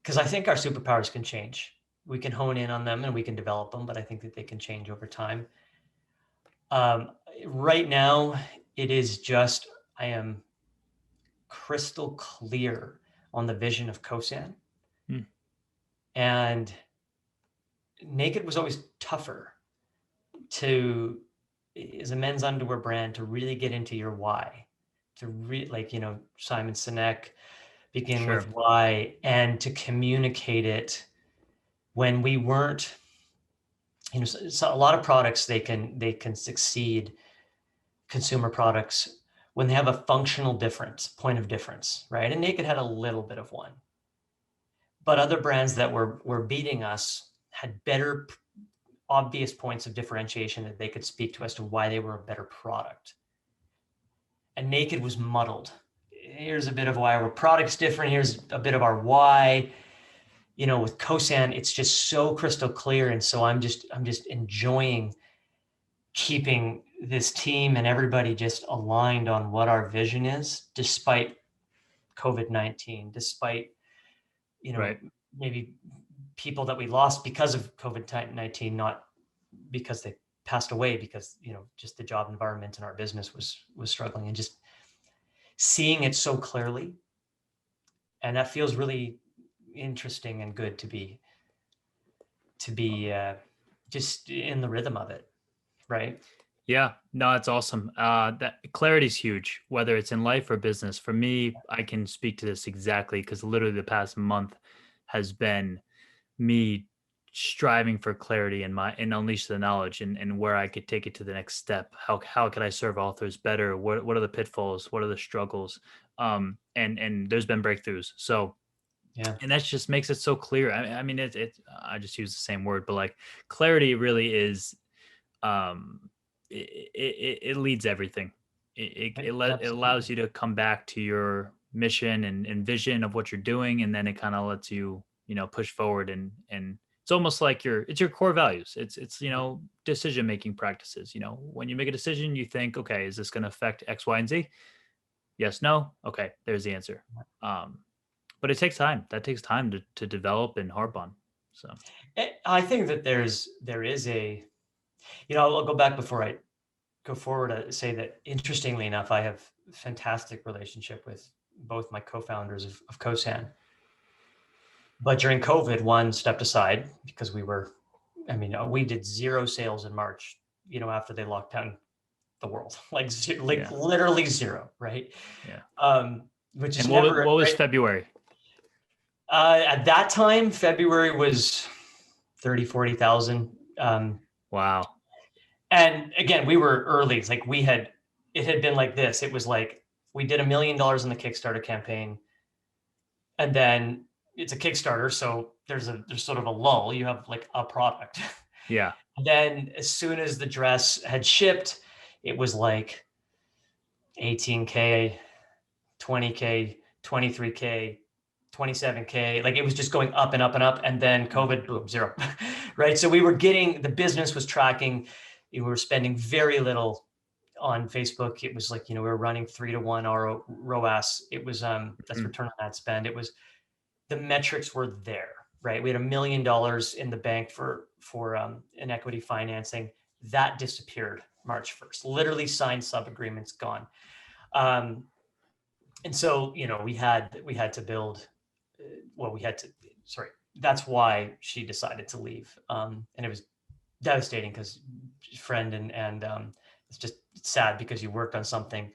because I think our superpowers can change. We can hone in on them and we can develop them, but I think that they can change over time. Um, right now, it is just, I am crystal clear on the vision of Kosan. Hmm. And Naked was always tougher to, as a men's underwear brand, to really get into your why, to like, Simon Sinek, begin Sure. with why, and to communicate it when we weren't, so a lot of products, they can succeed, consumer products, when they have a functional difference, point of difference, right? And Naked had a little bit of one, but other brands that were beating us had better obvious points of differentiation that they could speak to as to why they were a better product. And Naked was muddled. Here's a bit of why our product's different. Here's a bit of our why. With Kosan, it's just so crystal clear. And so I'm just enjoying keeping this team and everybody just aligned on what our vision is, despite COVID-19, despite, Right. maybe people that we lost because of COVID-19, not because they passed away, because, just the job environment in our business was struggling, and just seeing it so clearly. And that feels really interesting and good to be just in the rhythm of it. Right. Yeah, no, it's awesome. That clarity is huge, whether it's in life or business. For me, I can speak to this exactly because literally the past month has been me striving for clarity and unleash the knowledge and where I could take it to the next step. How could I serve authors better? What are the pitfalls? What are the struggles? And there's been breakthroughs. So Yeah. and that just makes it so clear. I mean, I just use the same word, but like clarity really is it leads everything. It allows you to come back to your mission and vision of what you're doing, and then it kind of lets you push forward and it's almost like it's your core values. It's decision making practices. When you make a decision, you think, okay, is this going to affect X, Y, and Z? Yes, no. Okay, there's the answer. But it takes time. That takes time to develop and harp on. So I think that there is a, I'll go back before I go forward to say that, interestingly enough, I have a fantastic relationship with both my co-founders of Kosan. But during COVID, one stepped aside because we did zero sales in March, after they locked down the world, like yeah, literally zero, right? yeah. Which is And never what was right. February? At that time, February was 30, 40,000. Wow. And again, we were early. It's like it had been like this. It was like we did $1 million in the Kickstarter campaign, and then it's a Kickstarter, so there's sort of a lull. You have like a product. Yeah. Then as soon as the dress had shipped, it was like 18K, 20K, 23K, 27K. Like it was just going up and up and up. And then COVID, boom, zero. Right. So the business was tracking. We were spending very little on Facebook. It was like, we were running 3-to-1 ROAS. It was, that's Mhm. return on ad spend. It was, the metrics were there, right? We had $1 million in the bank for an equity financing. That disappeared March 1st. Literally signed sub agreements, gone. And so, we had to build. We had to. Sorry, that's why she decided to leave. And it was devastating because friend and it's just sad because you worked on something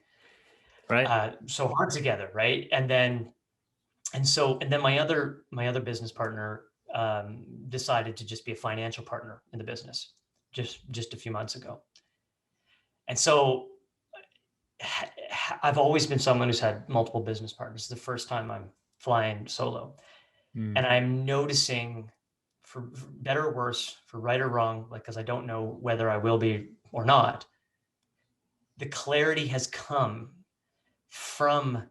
Right. so hard together, right? And then my other business partner decided to just be a financial partner in the business just a few months ago. And so I've always been someone who's had multiple business partners. It's the first time I'm flying solo, Mm. and I'm noticing, for better or worse, for right or wrong, like, because I don't know whether I will be or not, the clarity has come from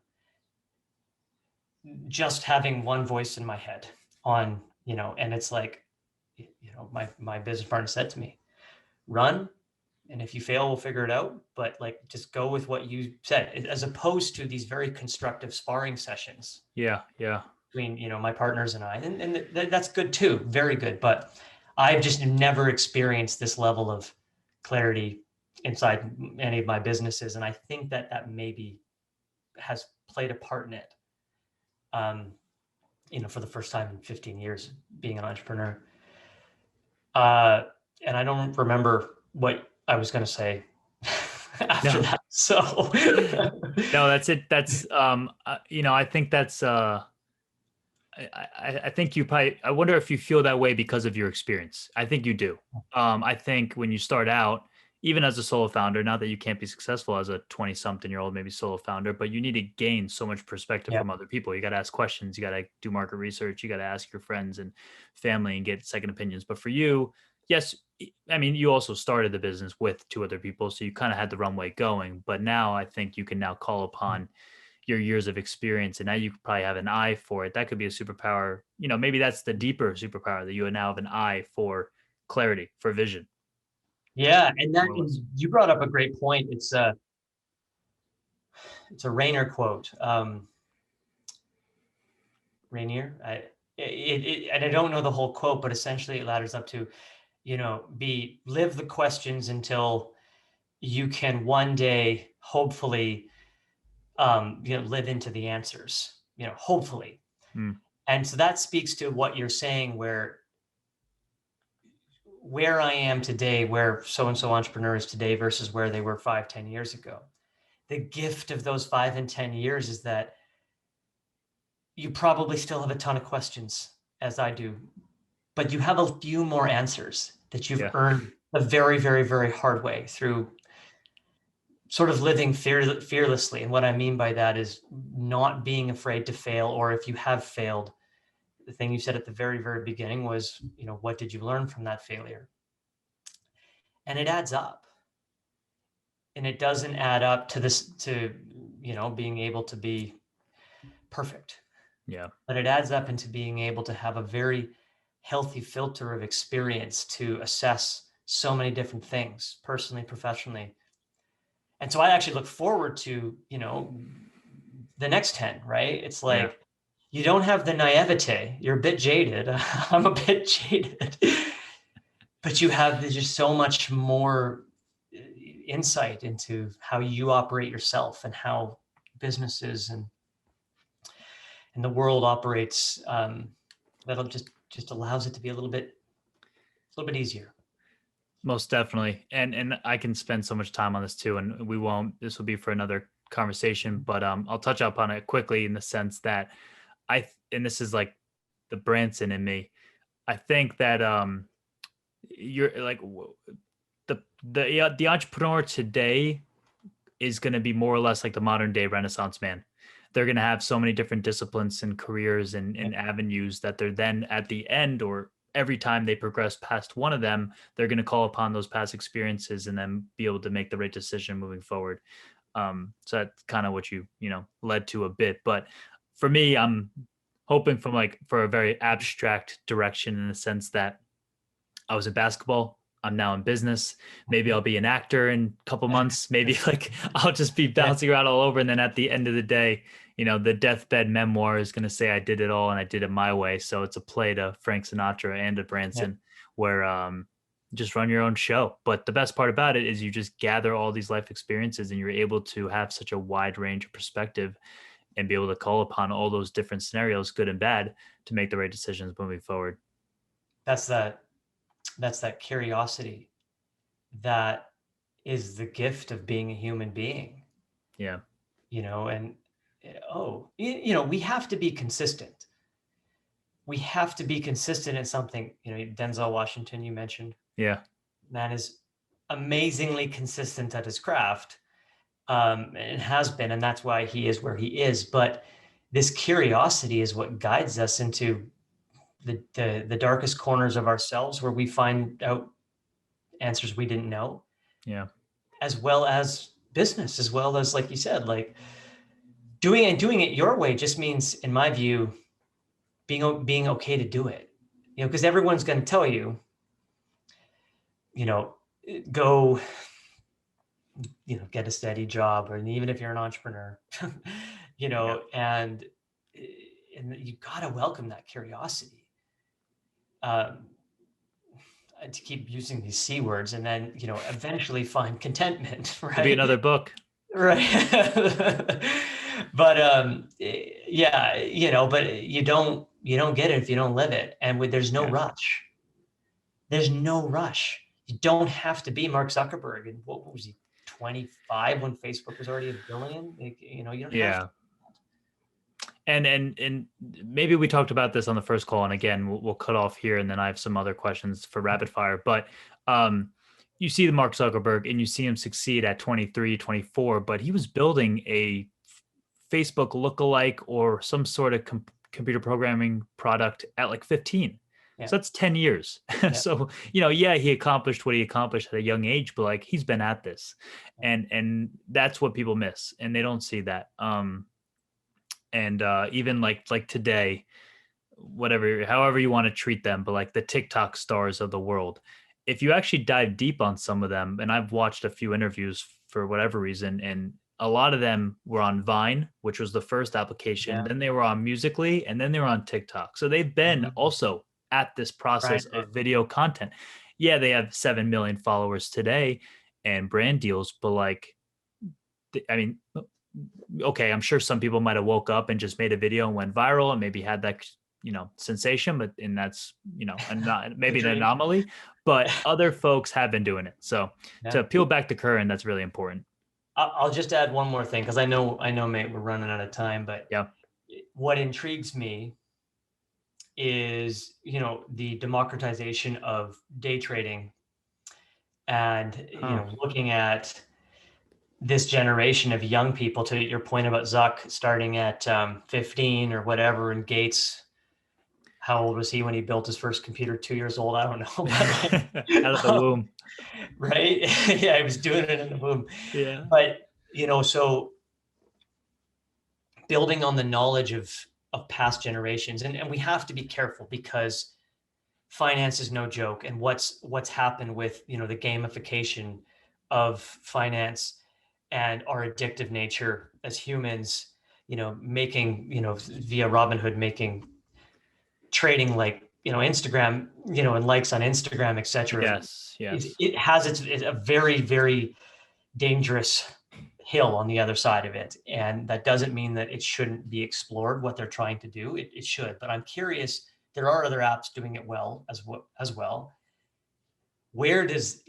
just having one voice in my head on, and it's like, my business partner said to me, run. And if you fail, we'll figure it out. But like, just go with what you said, as opposed to these very constructive sparring sessions. Yeah. Yeah. between, my partners and I, and that's good too. Very good. But I've just never experienced this level of clarity inside any of my businesses. And I think that maybe has played a part in it. For the first time in 15 years being an entrepreneur. And I don't remember what I was going to say after No, that. So no, that's it. That's, I think that's, I think you probably, I wonder if you feel that way because of your experience. I think you do. I think when you start out, even as a solo founder, not that you can't be successful as a 20 something year old, maybe solo founder, but you need to gain so much perspective yeah, from other people. You got to ask questions, you got to do market research, you got to ask your friends and family and get second opinions. But for you, yes, I mean, you also started the business with two other people, so you kind of had the runway going. But now I think you can now call upon your years of experience, and now you probably have an eye for it. That could be a superpower. Maybe that's the deeper superpower, that you now have an eye for clarity, for vision, yeah. And more or less. you brought up a great point. It's a Rainer quote. Rainier. And I don't know the whole quote, but essentially it ladders up to, live the questions until you can one day hopefully live into the answers, hopefully. Mm, And so that speaks to what you're saying, where I am today, where so-and-so entrepreneur is today versus where they were 5-10 years ago. The gift of those 5 and 10 years is that you probably still have a ton of questions, as I do, but you have a few more answers that you've yeah. earned the very, very, very hard way through sort of living fearlessly. And what I mean by that is not being afraid to fail, or if you have failed, the thing you said at the very, very beginning was, what did you learn from that failure? And it adds up. And it doesn't add up to being able to be perfect, Yeah. but it adds up into being able to have a very healthy filter of experience to assess so many different things, personally, professionally. And so I actually look forward to, the next 10, right? It's Yeah. like, you don't have the naivete. You're a bit jaded. I'm a bit jaded, but you have just so much more insight into how you operate yourself and how businesses and the world operates. That'll just allows it to be a little bit easier. Most definitely. And I can spend so much time on this too, and we won't. This will be for another conversation, but I'll touch up on it quickly in the sense that and this is like the Branson in me. I think that you're like the entrepreneur today is going to be more or less like the modern day Renaissance man. They're going to have so many different disciplines and careers and avenues that they're then at the end, or every time they progress past one of them, they're going to call upon those past experiences and then be able to make the right decision moving forward. So that's kind of what you led to a bit. But for me, I'm hoping for a very abstract direction, in the sense that I was in basketball. I'm now in business. Maybe I'll be an actor in a couple months. Maybe like I'll just be Yeah, bouncing around all over. And then at the end of the day, the deathbed memoir is going to say I did it all and I did it my way. So it's a play to Frank Sinatra and to yeah, Branson, where just run your own show. But the best part about it is you just gather all these life experiences and you're able to have such a wide range of perspective and be able to call upon all those different scenarios, good and bad, to make the right decisions moving forward. that's that. That's that curiosity that is the gift of being a human being. Yeah. And we have to be consistent. We have to be consistent in something. Denzel Washington, you mentioned, Yeah. man is amazingly consistent at his craft, and has been, and that's why he is where he is. But this curiosity is what guides us into the darkest corners of ourselves, where we find out answers we didn't know, Yeah. as well as business, as well as, like you said, like doing it your way just means, in my view, being okay to do it. Because everyone's going to tell you, you know, go, get a steady job, or even if you're an entrepreneur, Yeah. and and you got to welcome that curiosity. To keep using these C words, and then, eventually find contentment, right? Could be another book. Right. But yeah, but you don't get it if you don't live it. And there's no rush. There's no rush. You don't have to be Mark Zuckerberg. And what was he, 25 when Facebook was already $1 billion? You don't have to. And maybe we talked about this on the first call, and again, we'll cut off here, and then I have some other questions for rapid fire. But you see the Mark Zuckerberg, and you see him succeed at 23, 24, but he was building a Facebook lookalike or some sort of computer programming product at like 15. Yeah. So that's 10 years. Yeah. So, he accomplished what he accomplished at a young age, but like he's been at this, and that's what people miss, and they don't see that. And even like today, however you want to treat them, but like the TikTok stars of the world, if you actually dive deep on some of them, and I've watched a few interviews for whatever reason, and a lot of them were on Vine, which was the first application. Yeah. Then they were on Musical.ly, and then they were on TikTok. So they've been also at this process of video content. Yeah, they have 7 million followers today and brand deals, but like, I mean, okay, I'm sure some people might have woke up and just made a video and went viral and maybe had that, sensation, and that's, maybe an anomaly, but other folks have been doing it. So to peel back the curtain, that's really important. I'll just add one more thing, because I know, mate, we're running out of time, but what intrigues me is, the democratization of day trading, and, looking at this generation of young people, to your point about Zuck starting at 15 or whatever, and Gates, how old was he when he built his first computer? 2 years old? I don't know. Out of the womb. Right? Yeah, he was doing it in the womb. Yeah. But, so building on the knowledge of past generations, and we have to be careful, because finance is no joke. And what's happened with, the gamification of finance and our addictive nature as humans, making, via Robinhood, making trading like, Instagram, and likes on Instagram, et cetera. Yes. It has it's a very, very dangerous hill on the other side of it. And that doesn't mean that it shouldn't be explored, what they're trying to do. It should, but I'm curious, there are other apps doing it well as well. Where does,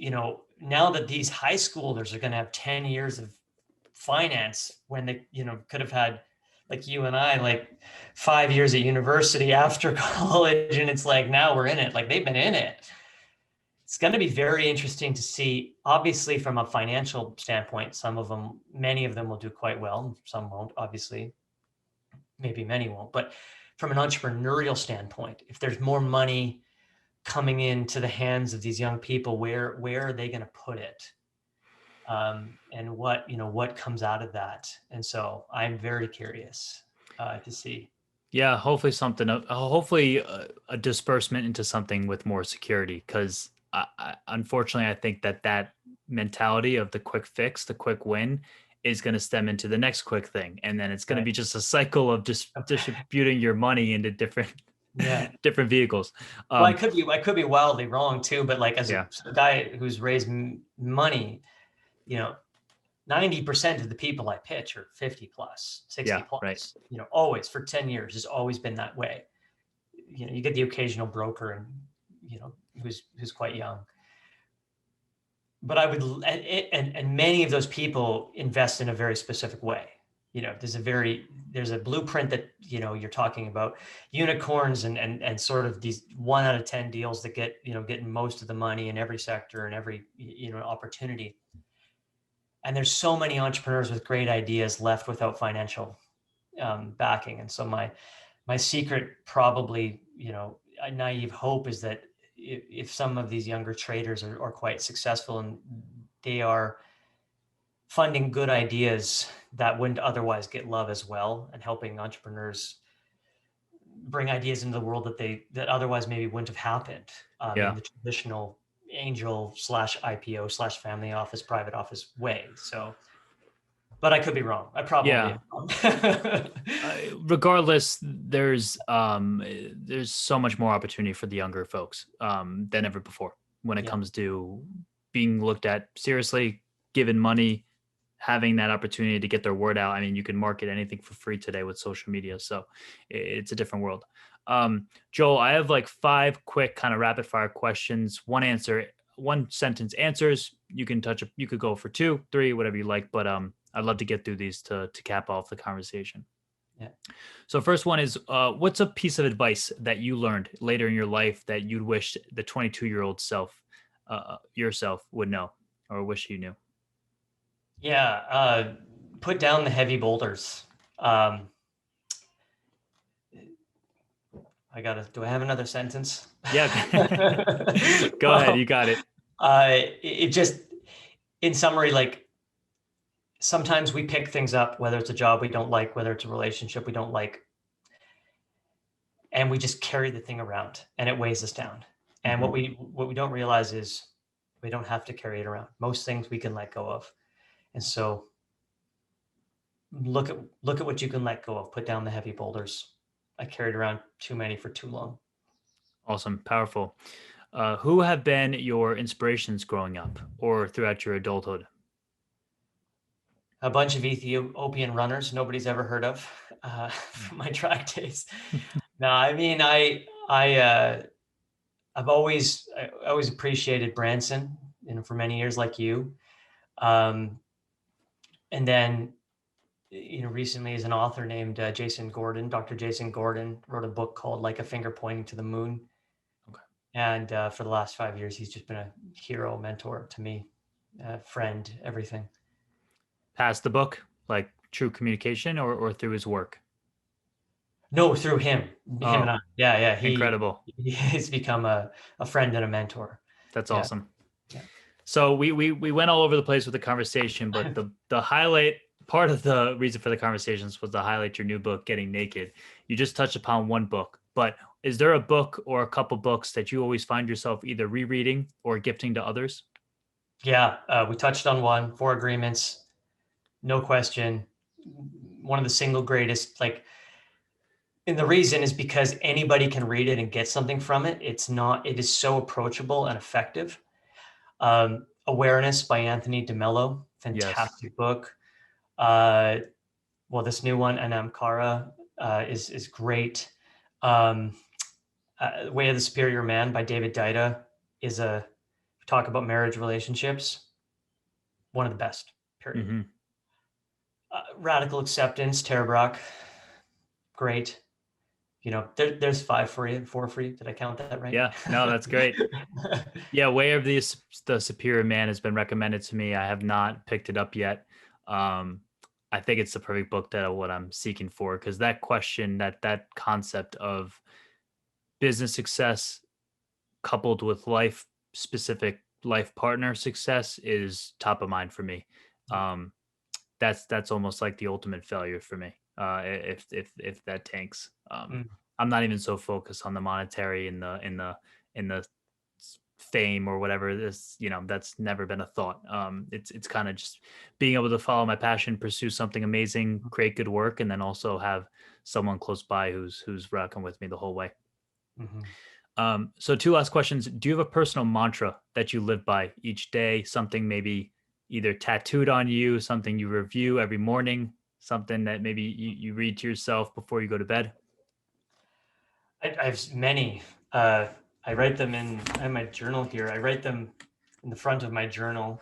now that these high schoolers are going to have 10 years of finance, when they, could have had, like you and I, like 5 years at university after college, and it's like, now we're in it, like they've been in it. It's going to be very interesting to see. Obviously, from a financial standpoint, many of them will do quite well. Some won't, obviously. Maybe many won't. But from an entrepreneurial standpoint, if there's more money coming into the hands of these young people, where are they going to put it? And what comes out of that? And so I'm very curious to see. Yeah, hopefully a disbursement into something with more security, because unfortunately, I think that mentality of the quick fix, the quick win, is going to stem into the next quick thing, and then it's going to be just a cycle of just distributing your money into different vehicles. Well, I could be wildly wrong too, but like as a guy who's raised money, 90% of the people I pitch are 50 plus, 60 plus. Right. Always, for 10 years, it's always been that way. You get the occasional broker, and who's quite young. But I would, and many of those people invest in a very specific way. There's a blueprint that, you're talking about unicorns and sort of these 1 out of 10 deals that getting most of the money in every sector and every, opportunity. And there's so many entrepreneurs with great ideas left without financial backing. And so my secret, probably, a naive hope, is that if some of these younger traders are quite successful, and they are funding good ideas that wouldn't otherwise get love as well, and helping entrepreneurs bring ideas into the world that otherwise maybe wouldn't have happened in the traditional angel /IPO /family office, private office way. So but I could be wrong. I probably Yeah. am wrong. Regardless, there's so much more opportunity for the younger folks than ever before when it Yeah. comes to being looked at seriously, given money, having that opportunity to get their word out. I mean, you can market anything for free today with social media, so it's a different world. Joel, I have like 5 quick kind of rapid fire questions. One sentence answers. You can you could go for 2, 3, whatever you like, but I'd love to get through these to cap off the conversation. Yeah. So first one is, what's a piece of advice that you learned later in your life that you'd wish the 22-year-old self, yourself, would know or wish you knew? Yeah. Put down the heavy boulders. Do I have another sentence? Yeah. Go ahead. You got it. It just, in summary, like sometimes we pick things up, whether it's a job we don't like, whether it's a relationship we don't like, and we just carry the thing around and it weighs us down. And what we don't realize is we don't have to carry it around. Most things we can let go of. And so look at what you can let go of. Put down the heavy boulders. I carried around too many for too long. Awesome. Powerful. Who have been your inspirations growing up or throughout your adulthood? A bunch of Ethiopian runners nobody's ever heard of from my track days. No, I mean, I've always appreciated Branson, for many years, like you. And then, recently, as an author named Jason Gordon, Dr. Jason Gordon, wrote a book called Like a Finger Pointing to the Moon. Okay. And for the last 5 years, he's just been a hero, mentor to me, friend, everything. Past the book, like true communication, or through his work? No, through him and I. Yeah. Incredible. He's become a friend and a mentor. That's Yeah. awesome. Yeah. So we went all over the place with the conversation, but the highlight part of the reason for the conversations was to highlight your new book, Getting Naked. You just touched upon one book, but is there a book or a couple books that you always find yourself either rereading or gifting to others? Yeah, we touched on one, Four Agreements, no question. One of the single greatest, and the reason is because anybody can read it and get something from it. It is so approachable and effective. Awareness by Anthony DeMello, fantastic book. This new one, Anam Cara, is great. Way of the Superior Man by David Deida is talk about marriage relationships, one of the best, period. Mm-hmm. Radical Acceptance, Tara Brach, great. There's 4 for you. Did I count that right? Yeah, no, that's great. Yeah, Way of the Superior Man has been recommended to me. I have not picked it up yet. I think it's the perfect book that what I'm seeking for, because that question, that concept of business success coupled with specific life partner success is top of mind for me. That's almost like the ultimate failure for me. If that tanks, I'm not even so focused on the monetary in the fame or whatever it is. That's never been a thought. It's kind of just being able to follow my passion, pursue something amazing, create good work, and then also have someone close by who's rocking with me the whole way. Mm-hmm. So 2 last questions. Do you have a personal mantra that you live by each day? Something maybe either tattooed on you, something you review every morning, something that maybe you read to yourself before you go to bed? I have many. I write them I have my journal here. I write them in the front of my journal.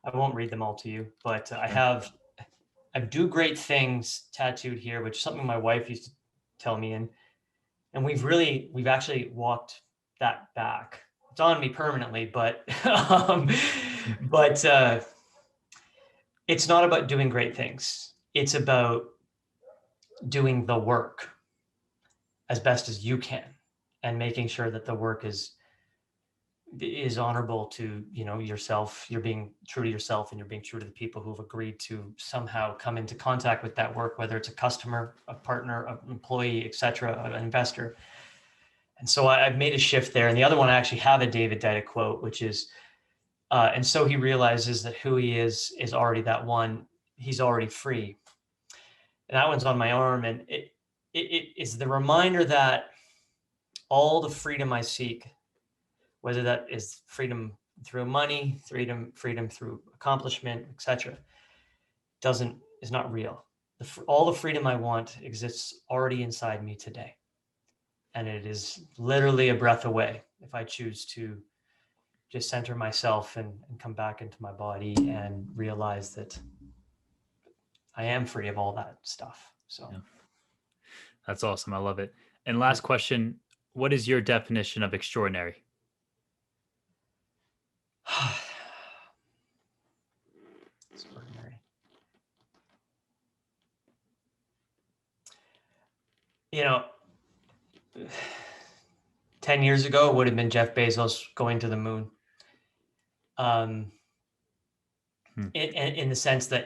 I won't read them all to you, but I do great things tattooed here, which is something my wife used to tell me. And we've actually walked that back. It's on me permanently, but it's not about doing great things. It's about doing the work as best as you can and making sure that the work is honorable to yourself. You're being true to yourself, and you're being true to the people who've agreed to somehow come into contact with that work, whether it's a customer, a partner, an employee, etc., an investor. And so I've made a shift there. And the other one, I actually have a David Deida quote, which is, and so he realizes that who he is already that one. he's already free. And that one's on my arm. And it is the reminder that all the freedom I seek, whether that is freedom through money, freedom through accomplishment, etc., is not real. All the freedom I want exists already inside me today. And it is literally a breath away if I choose to just center myself and come back into my body and realize that I am free of all that stuff. So Yeah. That's awesome. I love it. And last question, what is your definition of extraordinary? extraordinary. You know, 10 years ago, it would have been Jeff Bezos going to the moon. In the sense that,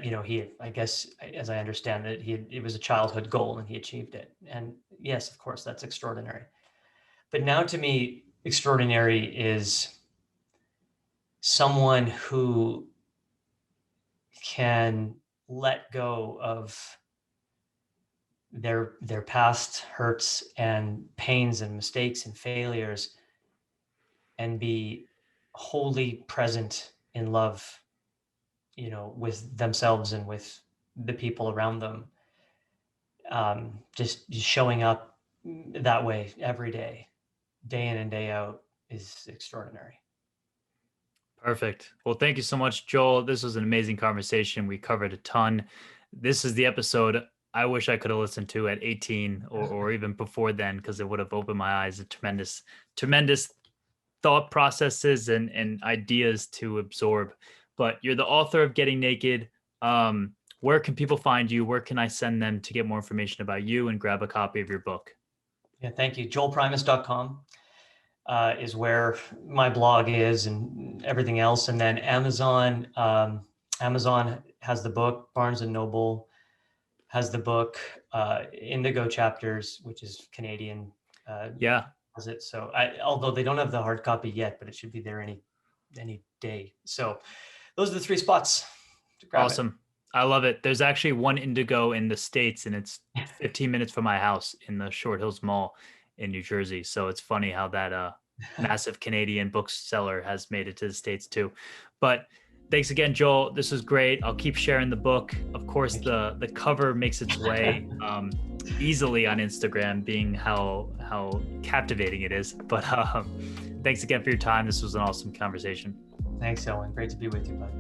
I guess, as I understand it, it was a childhood goal and he achieved it. And yes, of course, that's extraordinary. But now to me, extraordinary is someone who can let go of their past hurts and pains and mistakes and failures and be wholly present in love, with themselves and with the people around them. Just showing up that way every day in and day out is extraordinary. Perfect. Well, thank you so much, Joel. This was an amazing conversation. We covered a ton. This is the episode I wish I could have listened to at 18 or even before then, because it would have opened my eyes to tremendous thought processes and ideas to absorb. But you're the author of Getting Naked. Where can people find you? Where can I send them to get more information about you and grab a copy of your book? Yeah, thank you. JoelPrimus.com is where my blog is and everything else. And then Amazon has the book. Barnes and Noble has the book. Indigo Chapters, which is Canadian. Has it. So although they don't have the hard copy yet, but it should be there any day. So those are the three spots to grab. Awesome. I love it. There's actually one Indigo in the States, and it's 15 minutes from my house in the Short Hills Mall in New Jersey. So it's funny how that massive Canadian bookseller has made it to the States too. But thanks again, Joel. This was great. I'll keep sharing the book. Of course, the cover makes its way easily on Instagram, being how captivating it is. But thanks again for your time. This was an awesome conversation. Thanks, Owen. Great to be with you, bud.